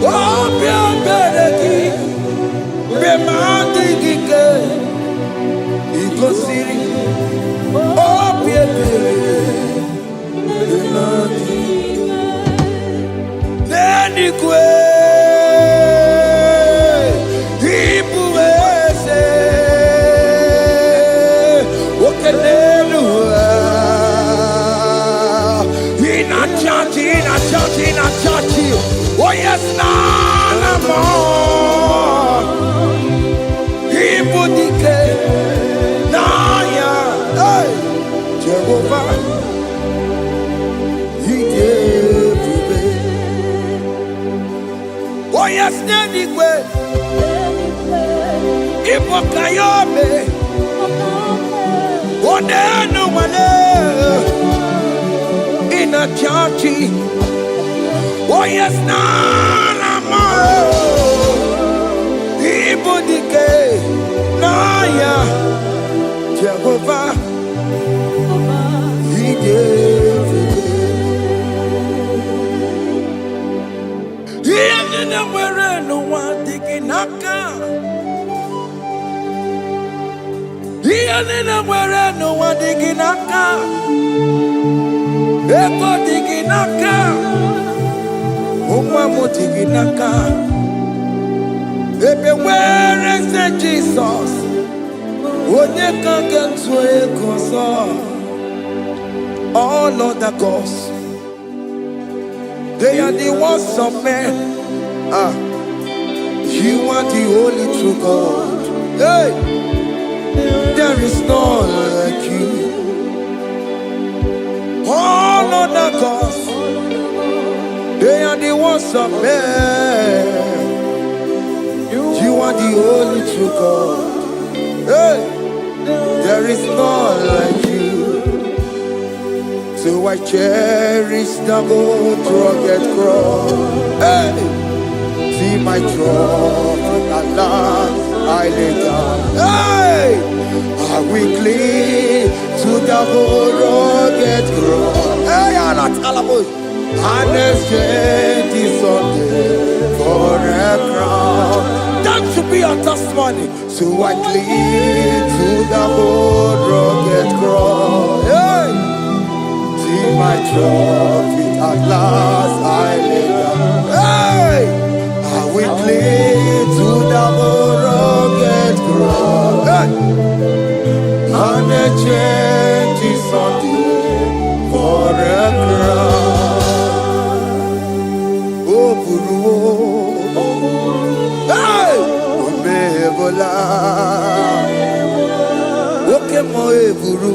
Opia bereki Bemandigike Ikosiri Opia bereki Bemandigike Nenikwe oh yes, no more. Ibudike, Naya, hey, Jehovah, He gave me. Oh yes, anyway, Ibokayobe, oh no one in a church. Oh yes, Nana, Ibudike, Naya, Jehovah, He gave it. He ended up where no one digging naka. He ended up where no one digging naka. Echo digging naka. Uma motiginaka. Ebe where is Jesus? Onye can get to a cause. All other gods, they are the ones of men. You are the only true God. Hey, there is none like you. All other gods, they are the ones of men. You are the only true God. Hey, there is none like you. So I cherish the old rugged cross. Hey, see my trouble at last I lay down. Hey, I will cling to the old rugged cross. Hey, and exchange this Sunday for a crown. That should be our testimony. So I cling to the old rugged cross. Hey, see my trophy at last I lay down. Hey, I will cling to the old rugged cross. Hey, and exchange this Sunday for a crown. Hey! Omebola. Oke mo eburu.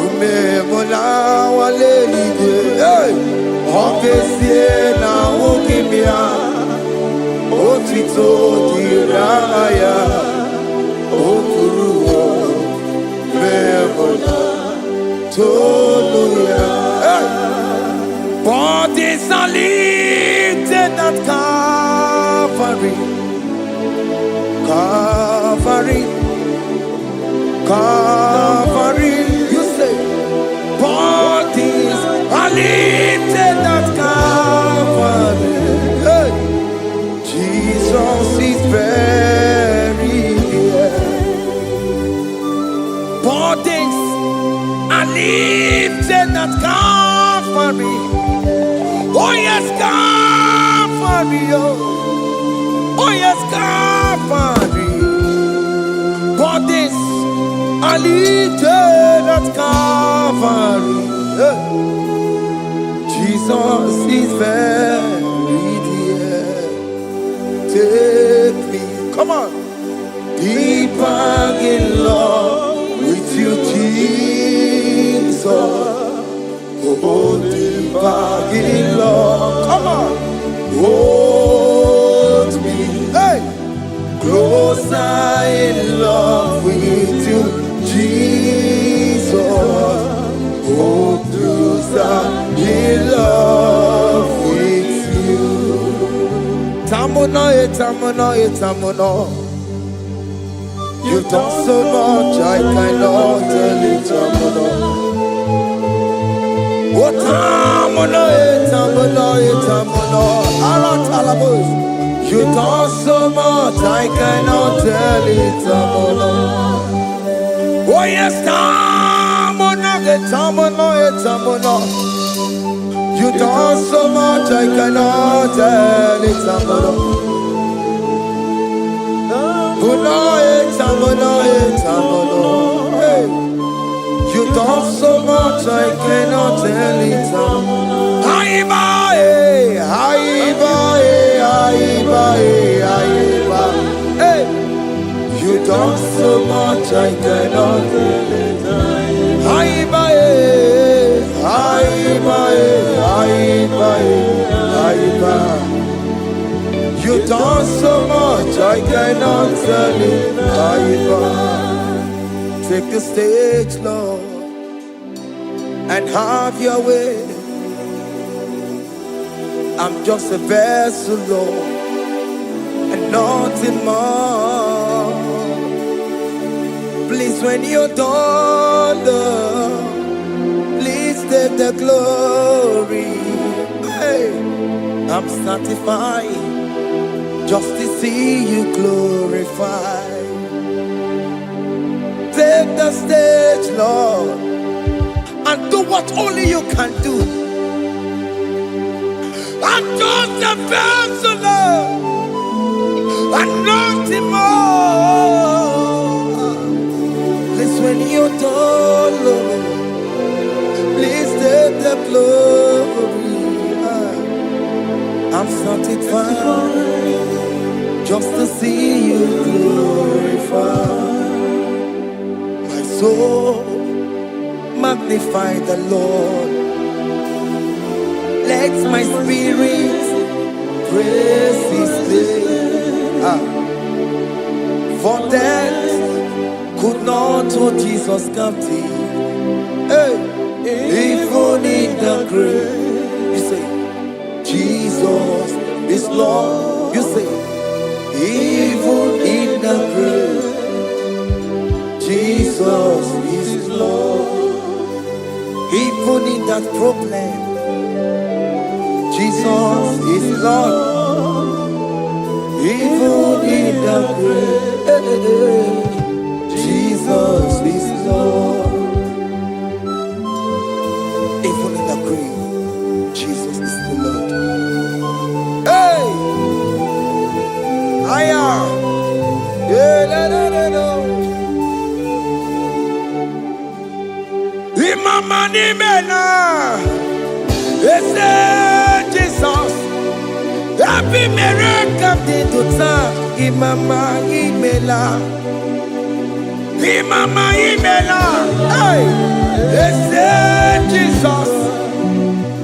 Omebola wale ligwe. Hey! Okesie na okimia. Otito diraya. Oburu. Omebola. Toluya. Hey! Bodies are lifted at Calvary, Calvary, Calvary. You say, bodies are lifted at Calvary. Hey. Jesus is buried here. Bodies are lifted at Calvary. Oh yes, Calvary, oh yes, Calvary. Bodies are lifted at Calvary. Jesus is buried here. Take me, come on, deeper in love with you, Jesus. deeper in love. Come on. Hold me, hey, closer in love with you, Jesus. Oh, closer in love with you. Tamuno, tamuno, tamuno. You've done so much, I cannot tell it, tamuno. Oh, tamuno, tamuno, tamuno. Aratalabos. You've done so much, I cannot tell it, tamuno. Oh, yes, tamuno, tamuno, tamuno. You've done so much, I cannot tell it, tamuno. Oh, no, tamuno, tamuno. Hey. You done so much, I cannot tell it. Haiba, haiba, haiba, haiba. Hey, you done so much, I cannot tell it. Haiba, haiba, haiba, haiba. You done so much, I cannot tell it. Haiba. Take the stage, Lord, and have your way. I'm just a vessel, Lord, and nothing more. Please, when you're done, Lord, please take the glory. Hey, I'm satisfied just to see you glorified. Take the stage, Lord, and do what only you can do. I'm just a vessel, Lord, and nothing more. Please, when you're done, Lord, please take the glory. I'm satisfied just to see you glorified. So magnify the Lord. Let my spirit praise His name. For death could not hold Jesus captive. Hey, even in the grave, you say Jesus is Lord. You say even in the grave, Jesus is Lord. Even in that problem, Jesus is Lord. Even in the grave, Jesus is Lord. Even in the grave, Jesus is the Lord. Hey! I am. Mama ni mena, Jesus. Happy miracle de tuta, Imama imela, Imama imela. Hey, Jesus.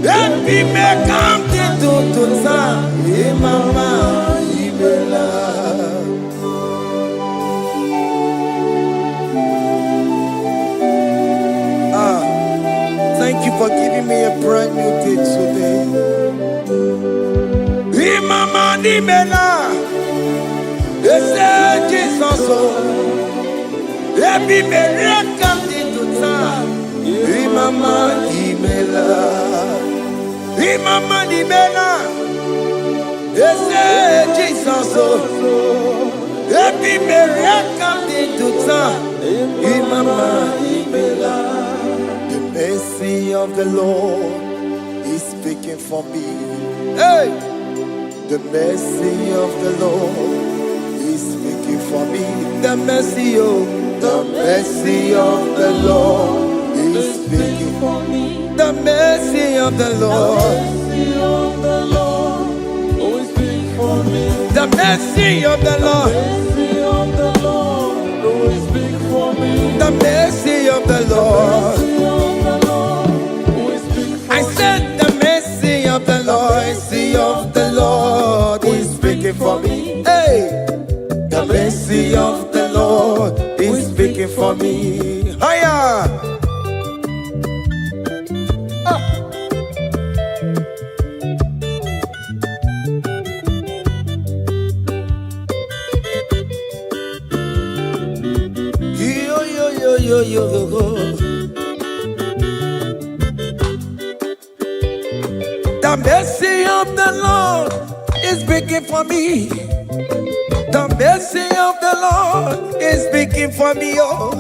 Happy miracle de tuta, Imama imela. Thank you for giving me a brand new day today. Imama ni mela, Jesus. Happy miracle de tuta, Imama imela, Imama ni mela, Jesus. Happy miracle de tuta, Imama imela. The mercy of the Lord is speaking for me. Hey! The mercy of the Lord is speaking for me. The mercy of the Lord is speaking for me. The mercy of the Lord. The mercy of the Lord. The mercy of the Lord. I said for me. Higher. The mercy of the Lord is speaking for me. The mercy of the Lord is speaking for me. Oh,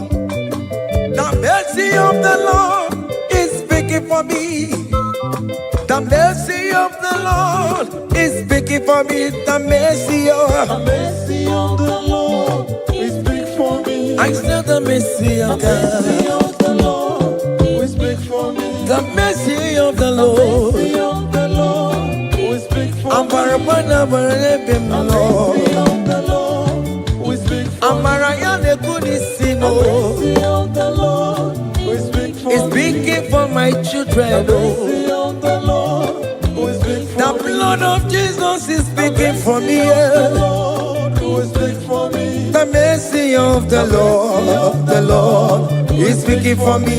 the mercy of the Lord is speaking for me. The mercy of the Lord is speaking for me. The mercy of the Lord is big for me. I said the mercy of God. The mercy of the Lord is big for me. The mercy of the Lord. The mercy of the Lord is big for me. The mercy of the Lord is big for me. The mercy of the Lord is big for me. It's speaking for my children. The mercy of the Lord is big for me. The blood of Jesus is speaking for me. The Lord is big for me. The mercy of the Lord is speaking for me.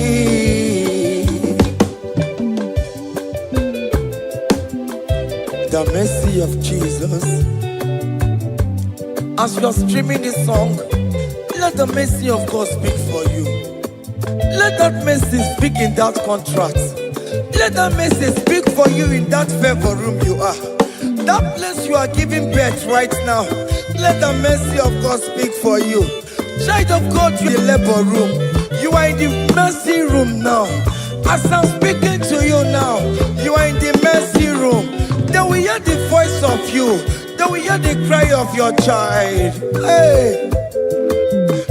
The mercy of Jesus. As you are streaming this song, let the mercy of God speak for you. Let that mercy speak in that contract. Let that mercy speak for you in that favor room you are. That place you are giving birth right now. Let the mercy of God speak for you. Child of God, you are in the labor room. You are in the mercy room now. As I'm speaking to you now, you are in the mercy room. They will hear the voice of you. They will hear the cry of your child. Hey.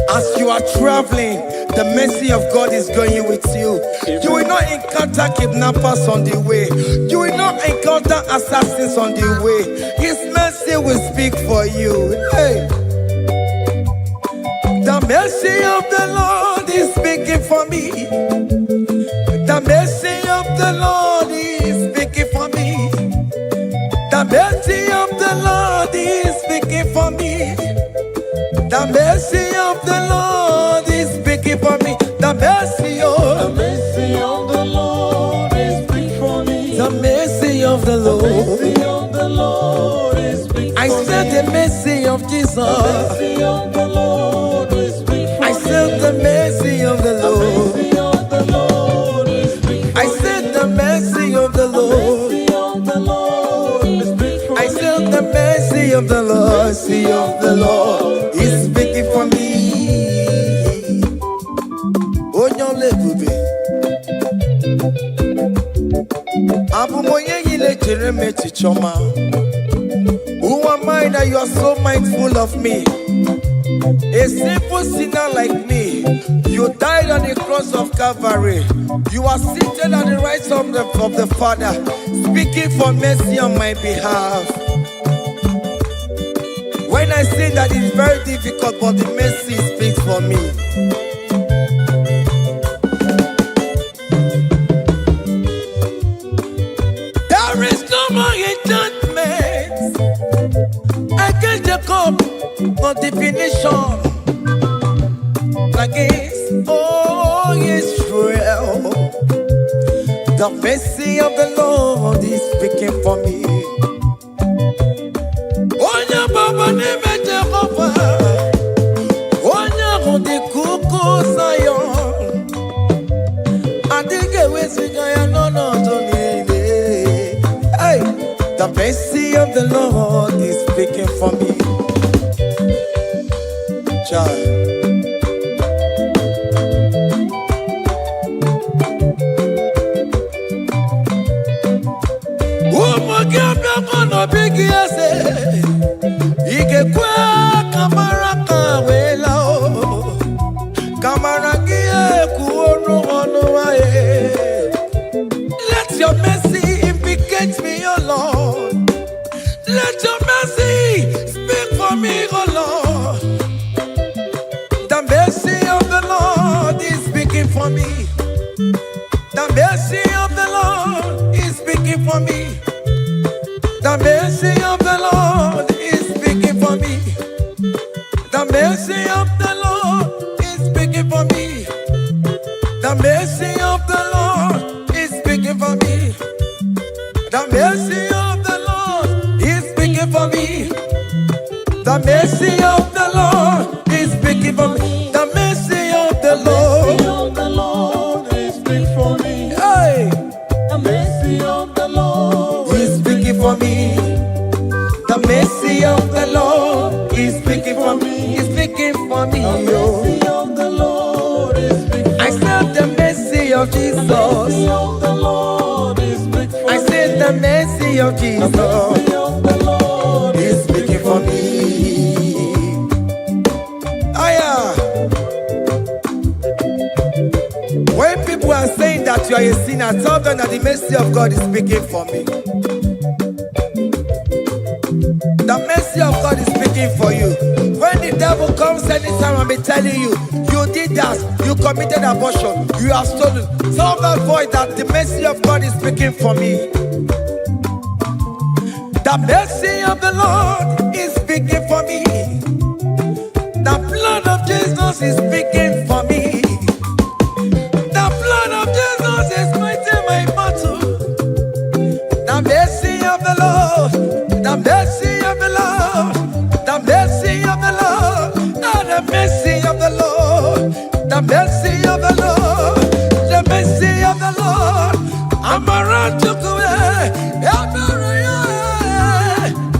As you are traveling, the mercy of God is going with you. You will not encounter kidnappers on the way. You will not encounter assassins on the way. His mercy will speak for you. Hey. The mercy of the Lord is speaking for me. The mercy of the Lord is speaking for me. The mercy of the Lord is speaking for me. The mercy of the Lord is speaking for me. The mercy of the Lord is big for me. The mercy of the Lord. The mercy of the Lord is big for me. I said the mercy of Jesus. The mercy of the Lord is big for me. I said the mercy of the Lord. The mercy of the Lord is big for me. I said the mercy of the Lord. The mercy of the Lord is big for me. I said the mercy of the Lord. Mercy of the Lord is speaking for me. Oh, your baby. Who am I that you are so mindful of me? A simple sinner like me. You died on the cross of Calvary. You are seated at the right side of the Father, speaking for mercy on my behalf. When I say that it's very difficult, but the mercy speaks for me. There is no more enchantment. I can't take up no definition against oh Israel. The mercy of the Lord is speaking for me. Onya baba neme Jehovah, onya hundi kuku sayon. Adige wesigaya no zonile. Hey, the mercy of the Lord is speaking for me. Child. Let your mercy implicate me, oh Lord. Let your mercy speak for me, oh Lord. The mercy of the Lord is speaking for me. The mercy of the Lord is speaking for me. The mercy of the Lord is speaking for me. The mercy of the Lord is speaking for me. The mercy of the Lord is speaking for me. The mercy of the Lord is speaking for me. Hey. The mercy of the Lord is speaking for me. The mercy of the Lord is speaking for me. Is speaking for me. The mercy of the Lord is speaking for me. I said the mercy of Jesus. The mercy of the Lord is speaking for me. I said the mercy of Jesus. The mercy of the Lord is speaking for me. Aya. When people are saying that you are a sinner, tell them that the mercy of God is speaking for me. The mercy of God is speaking for you. When the devil comes anytime and be telling you, you did that, you committed abortion, you have stolen, tell that voice that the mercy of God is speaking for me. The mercy of the Lord is speaking for me. The blood of Jesus is speaking for me. The blood of Jesus is fighting my battle. The mercy of the Lord, the mercy of the Lord, the mercy of the Lord, oh, the mercy of the Lord, the mercy of the Lord, the mercy of the Lord. I'm around to go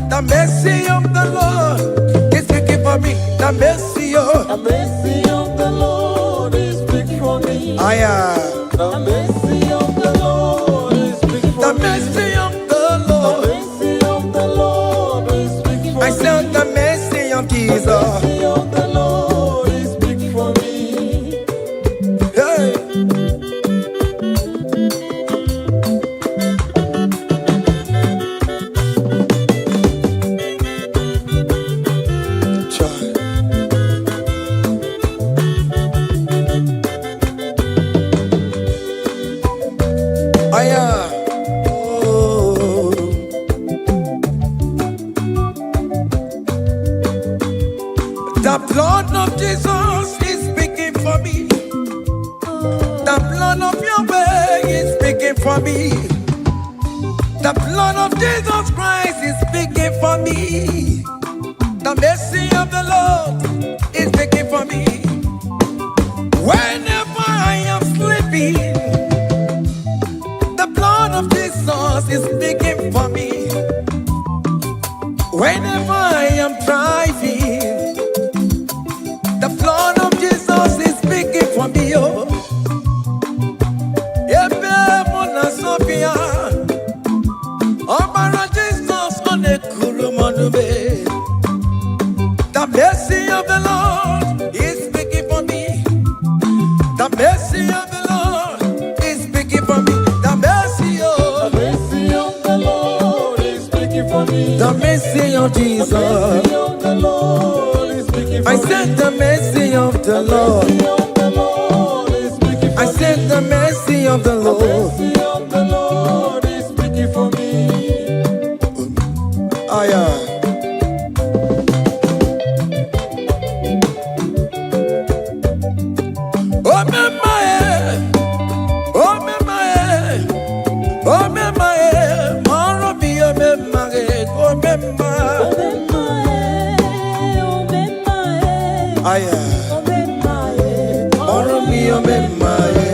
the mercy of the Lord is speaking for me. The mercy of the Lord is speaking for me. The mercy of the Lord is speaking for me. The mercy of the Lord. The mercy of the Lord is speaking for me. I said the mercy of Jesus. The mercy of the Lord is speaking for me. Hey. The blood of Jesus is speaking for me. The blood of Yahweh is speaking for me. The blood of Jesus Christ is speaking for me. The mercy of the Lord is speaking for me. Whenever I am sleeping, the blood of Jesus is speaking for me. Whenever I am driving, the blood of Jesus is speaking for me. Oh, Sophia, oh, Jesus on the Kurumanube. The mercy of the Lord is speaking for me. The mercy of the Lord is speaking for me. The mercy of the Lord is speaking for me. The mercy of Jesus. The mercy of the Lord is speaking for me. I said the mercy of the Lord. I said the mercy of the Lord. The mercy of the Lord is speaking for me. Oh, yeah. Oh, my, oh, my, oh, my, tomorrow be a memory. Oh, my, yeah. Tomorrow be a memory.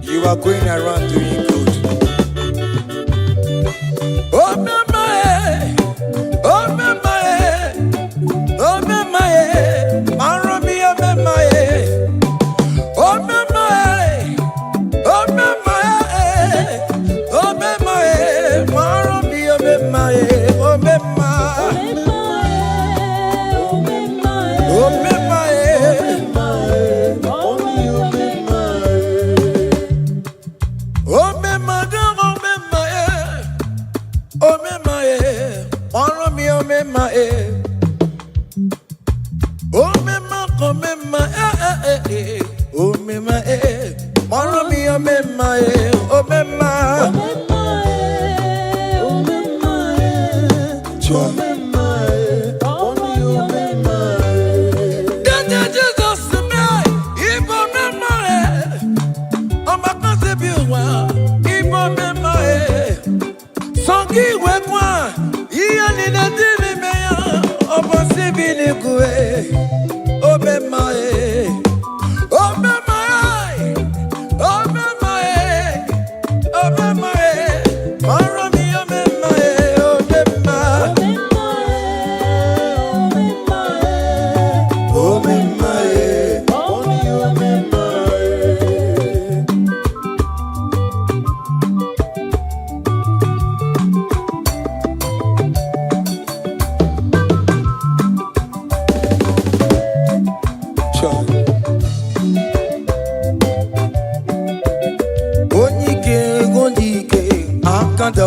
You are going around doing good. Oh, my, oh, my, oh, my, Maromi, oh, my, oh, my, oh, my, oh, my, Maromi, oh, my, oh, my, oh, my.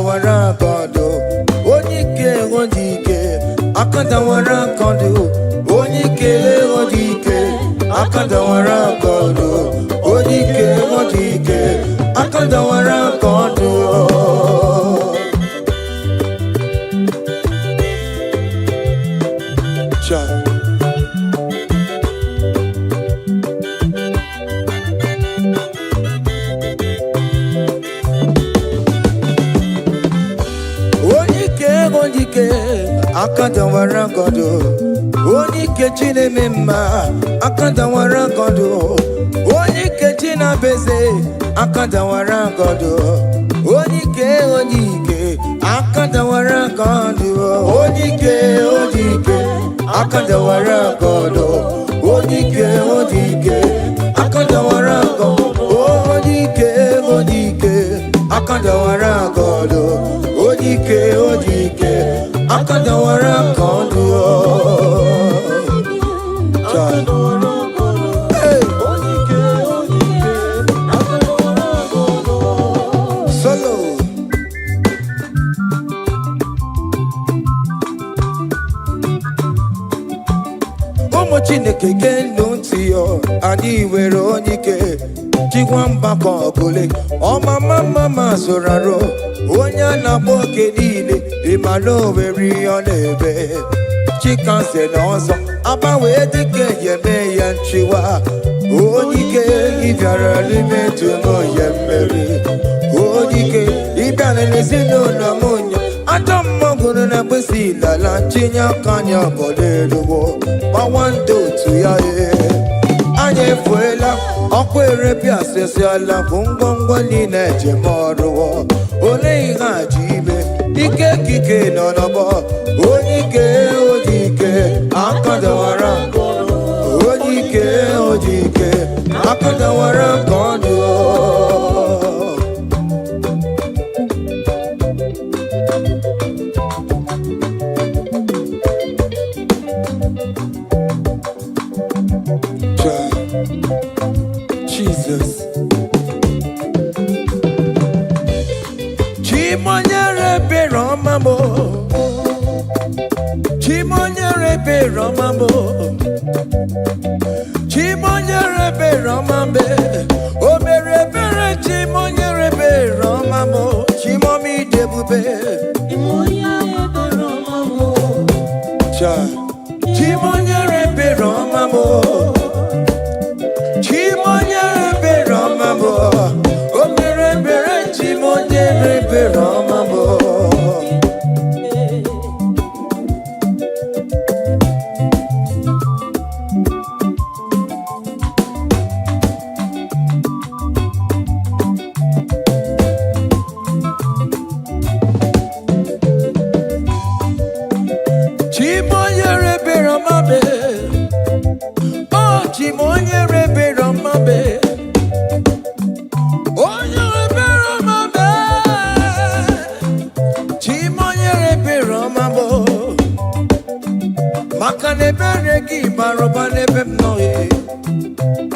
akandawara kondo onike odike akandawara kondo onike odike akandawara kondo onike odike akandawara kondo akandawara kondo onike chinemema akandawara kondo onike chinabeze akandawara kondo onike odike akandawara kondo onike odike akandawara kondo onike odike akandawara kondo onike odike akandawara kondo onike odike akandawara kondo solo ụmụ Chineke genu ntị yo anyị were onyike chikwa mgbakọ ọbụle ọmama zụrụ arụ onye a na-akpọ oke niile ịmala oweri ọ na-ebe chikanze na ọzọ agbanwee dịka yeme ya nchiwa onyike ịbịara n'ime tụmụ ya mmeri onyike ịbịara n'ezinụlọ m nya ajọ mmọgwụrụ na mkpịsị lala chinye aka anya ọbọla eluwo gbawa ndị otu ya anyị efuela ọkwa erepịa asịsịala bụ ngwongwo niile ejem ọrụwo ole ihe a ji ime ike kike nọ n'ọgbọ onyike odike akandawara onyike odike akandawara kondo Jesus Chimonyere Beromamo Chimonyere Beromamo Chimonyere Beromambe Omere Bere Chimonyere Beromamo Chimomi Debube Chimonyere Beromamo Chimonyere Beromamo Chimonyere Beromamo Omere Bere Chimonyere Beromamo Chimonyere Beromame Oh Chimonyere Beromame Makanebere ki baroba nebem noye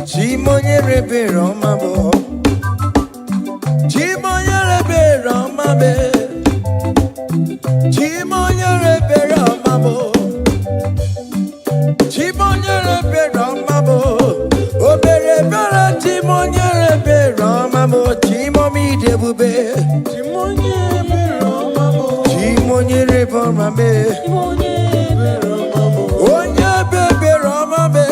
Chimonyere Beromamo Chimonyere Beromame Chimonyere Beromamo Chimonyere Beromamo Obere Bera Chimonyere Beromamo Chimomi Debube Chimonyere Beromamo Chimonyere Beromame Onye bebe Ramabe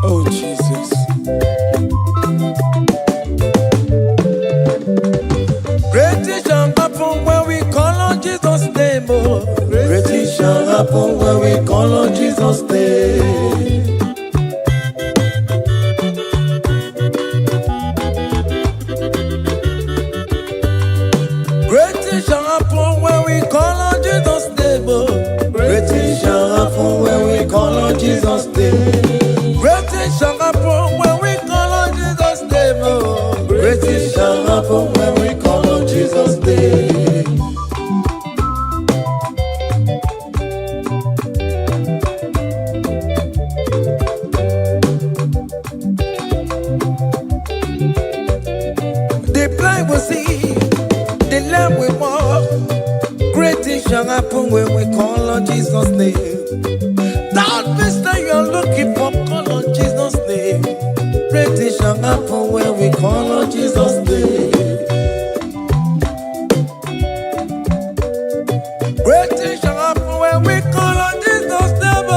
Oh, Jesus. Great things shall happen when we call on Jesus' name. Oh. Great things shall happen when we call on Jesus' name. Great things shall happen when we call on Jesus' name. Oh. Great things shall happen when we call on Jesus' name. Great things shall happen when we call on Jesus' name. Oh. Great things shall happen when we call on Jesus' name. The blind will see, the lame will walk. Great things shall happen when we call on Jesus' name. That mister you're looking for, call on Jesus' name. Great things shall happen when we call on Jesus' name. Great things shall happen when we call on Jesus' name. Oh.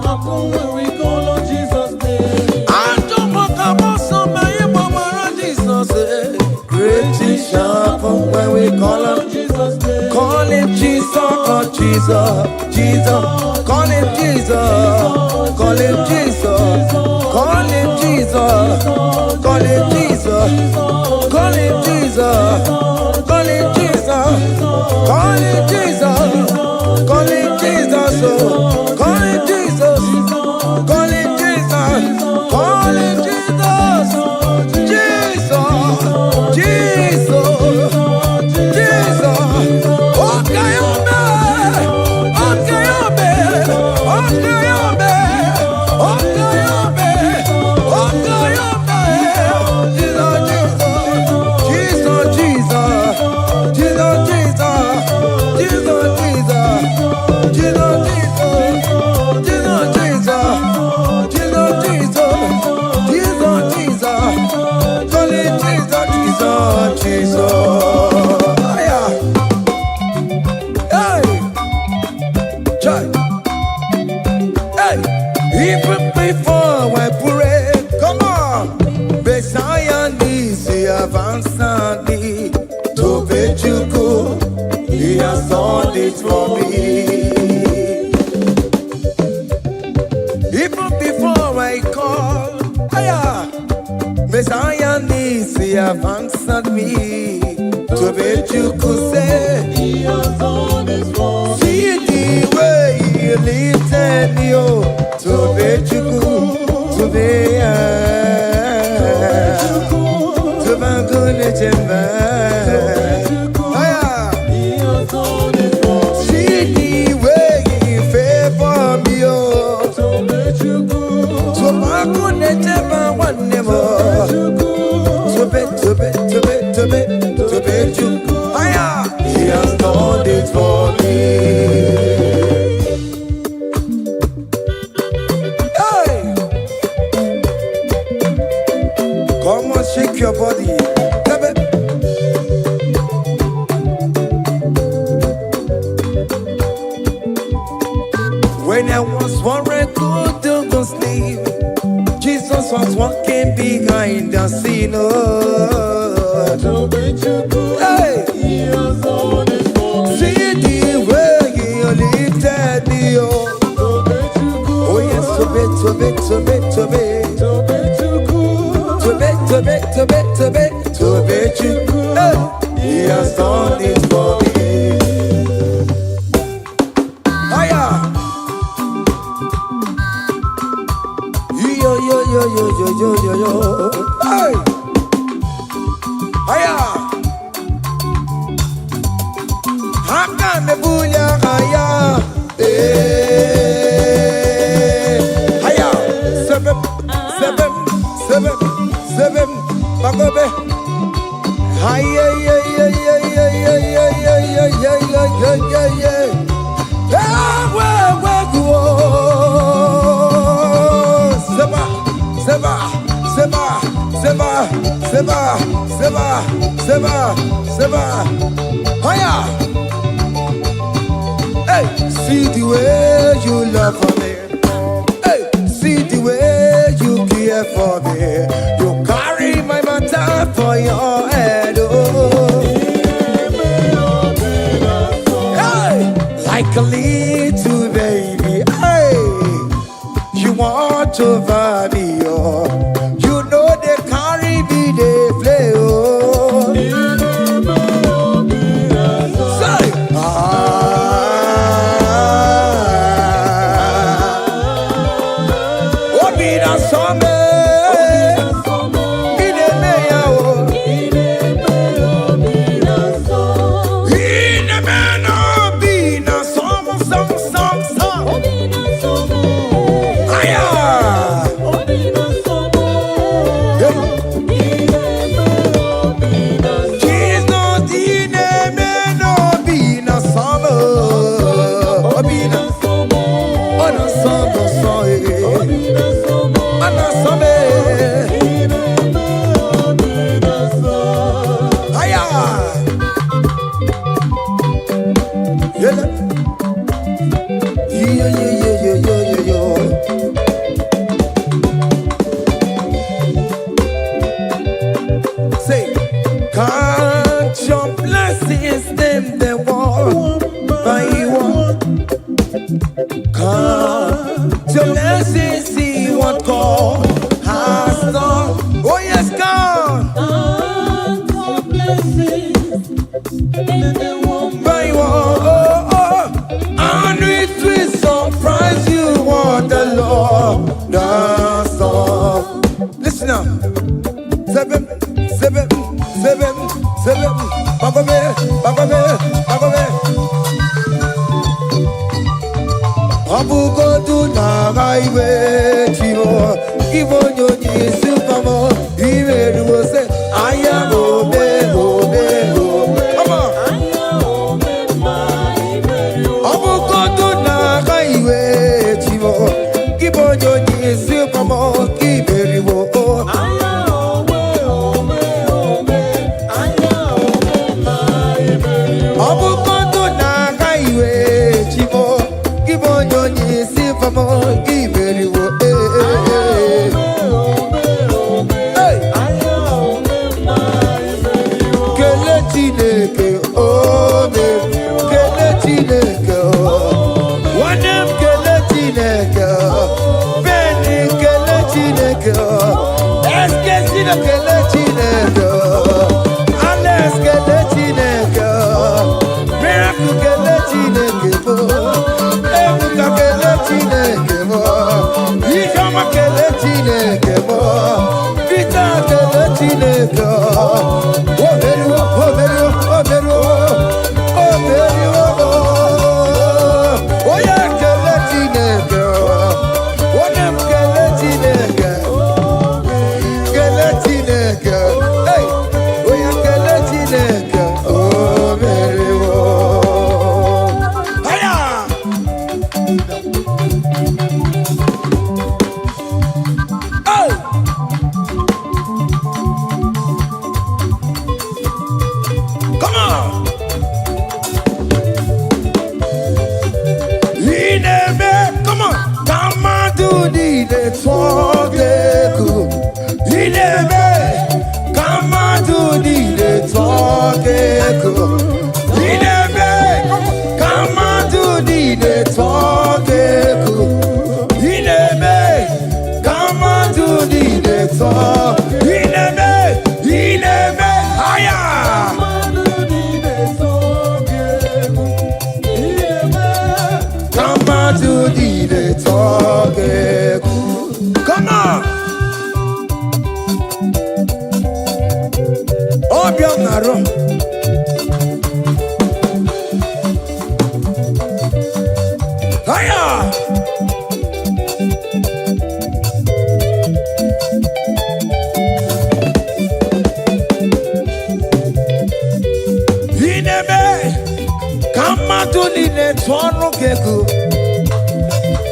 Happen when we call on Jesus' name. I don't walk about somebody, but we're on Jesus' name. Great things shall happen when we call on Jesus' name. Call him Jesus, oh Jesus, Jesus. Call him Jesus, call him Jesus, call him Jesus, call him Jesus, call him Jesus, call him Jesus, call him Jesus, call him Jesus, oh. Call him Jesus, call him Jesus, call him Jesus, Jesus, Jesus, Jesus. Okay, even before I pray, come on. Messiah needs the advance me to bet you go. He has done it for me. Even before I call, Messiah needs the advance me to bet you could say He has done it for me. see the way he lifted me up. To be chuku, to be to be good chemba. He has done it for me. See the way he favor me, oh. To be chuku, To be good chemba one more. To be chuku. He has done it for me. Come on, shake your body. When I was worried, couldn't sleep, Jesus was walking behind the scene. Oh. to be chuku. Hey. He has done it for me. See the way he lifted me. Oh, To be chuku, oh yes, to be. to be chuku. Hey. He has done it for me. Higher. Yo. Hey. Higher. Haka mebunya higher. Higher. Seven. Bagobe. Higher. Seba. Seba. Hiya. Hey, see the way you love for me. Hey, see the way you care for me. You carry my matter for your head. Oh. Hey, like a little baby. Hey, you want over me. Oh. You know they carry me, they play. Oh.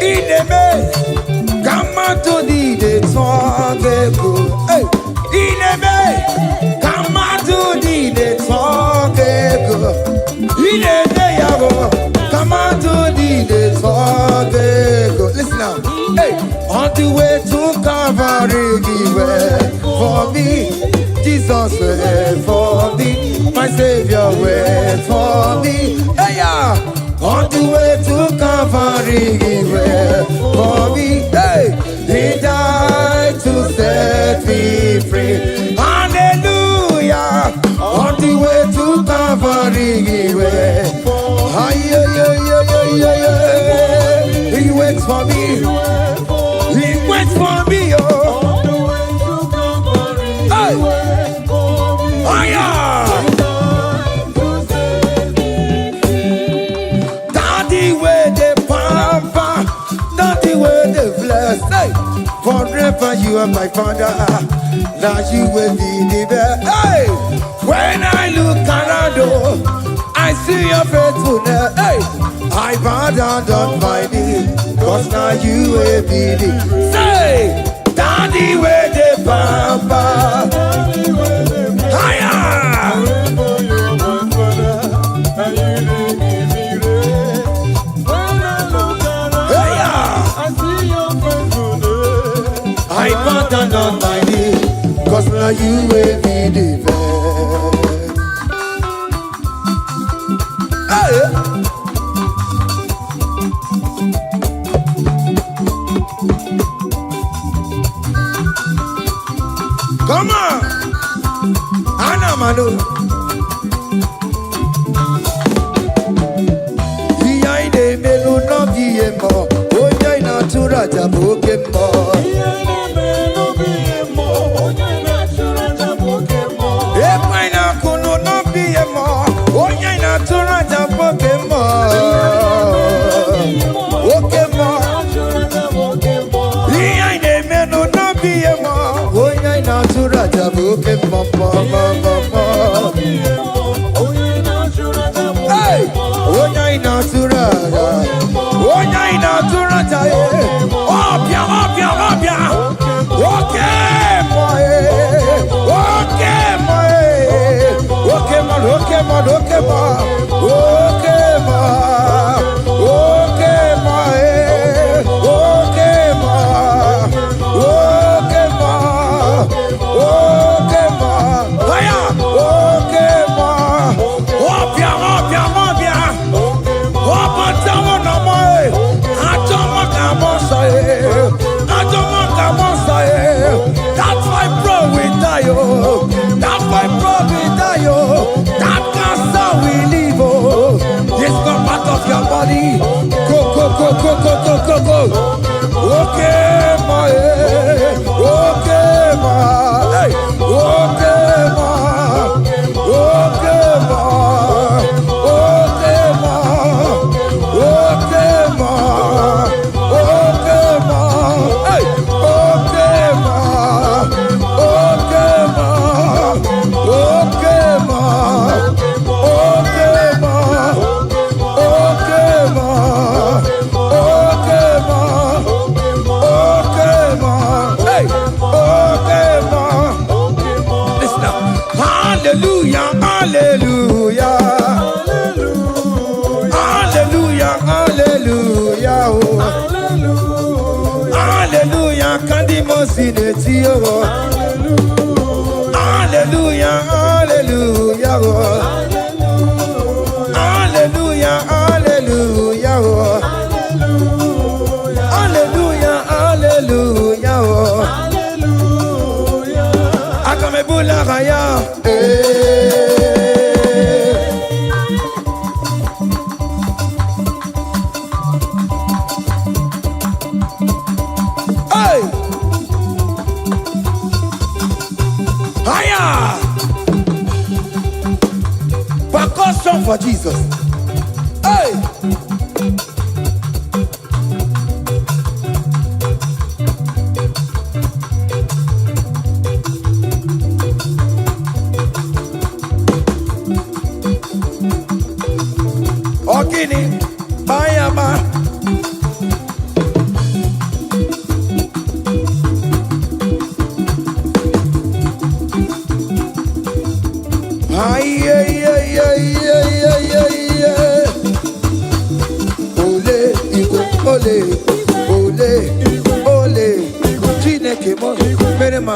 Ineme, come to the Jesus wait for me. My Savior wait for me. Hey, yeah. On the way to Calvary, he wait for me. Hey, he died to set me free. Hallelujah. On the way to Calvary, he wait. He waits for me. He waits for me, oh. Hey. Oh, yeah. Daddy, where the pamper, daddy, where the bless. Hey. Forever you are my father. Now you will be the best. Hey. When I look around, oh, I see your faithfulness. Hey. I bow down on my knees, cause now you will be the. Say, daddy, where the pamper. Higher. I bow down on my knees, cause now you will be the best. Hey. Come on, Anna Manu. Yai de melu no biemo, oyai na tura jabokemo. Yai de melu biemo, oyai na tura jabokemo. Epai na kuno no biemo, oyai na tura jabokemo. Okemo, yai de melu no biemo. Natura jabuke mama mama. Hey, onyai natura, onyai natura jaye. Opia, opia, opia. Okay, boy. Okay, boy. Okay, man. Okay, man. Okay, man. Okay, man. Okay, man. Okay, man. Okay, man. Okay, ma. Aya. Okay, ma. Opia, opia, opia. Opa, tamo na mai. Atoma kamosa e. Atoma kamosa e. That's why bro we die oh. That's why bro we die oh. That cancer we live oh. It's not part of your body. Go, go, go, go, go, go, go, go. Okay, ma. Okay, ma. Hey. Okay, ma. Okay, ma. Okay, ma. Okay, ma. Okay, ma. Hey. Okay, ma. Okay, ma. Okay, ma. Okay, ma. Okay, ma. Okay, ma. Okay, ma. Hey. Okay, ma. Listen up. Hallelujah, hallelujah. Hallelujah, hallelujah. Hallelujah, kandi mosineti oh. Hallelujah, hallelujah. Hallelujah, hallelujah. Hallelujah, hallelujah. Akamebula raya. Hey! Higher! Percussion for Jesus. Hey! Ogini, Bayama. Ay, ay, ay, ay, ay, ay, ay, ay. Ole, Igbo, ole, ole, ole. Chineke mo, mere ma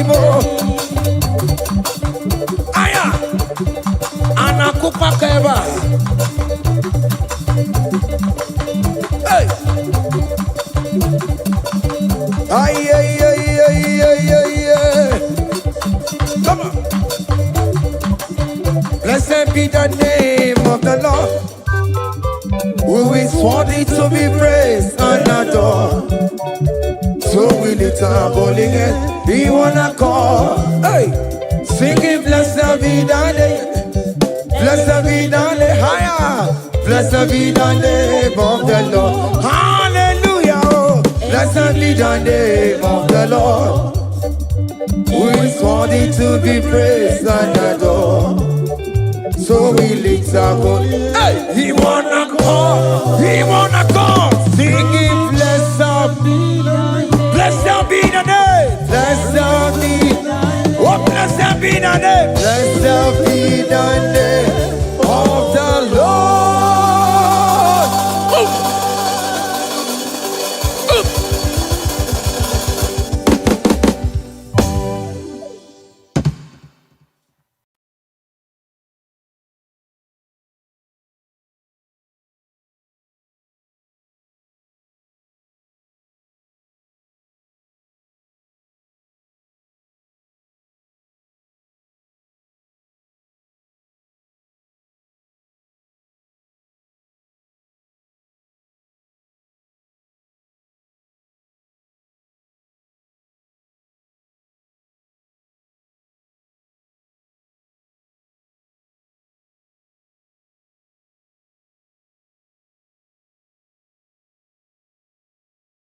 Igbo. Aya, anakupa keba. Hey. Ay, ay, ay, ay, ay, ay, ay. Come on. Blessed be the name of the Lord, who is worthy to be praised and adored. So we lift our holy hand, we wanna call. Hey, singing blessed be the name, blessed be the name, higher, blessed be the name of the Lord. Hallelujah, oh. Blessed be the name of the Lord, who is worthy to be praised and adored. So we lift our voice. Hey, he wanna call, singing blessed be the name, blessed be the name, blessed be, oh blessed be the name, blessed be the name.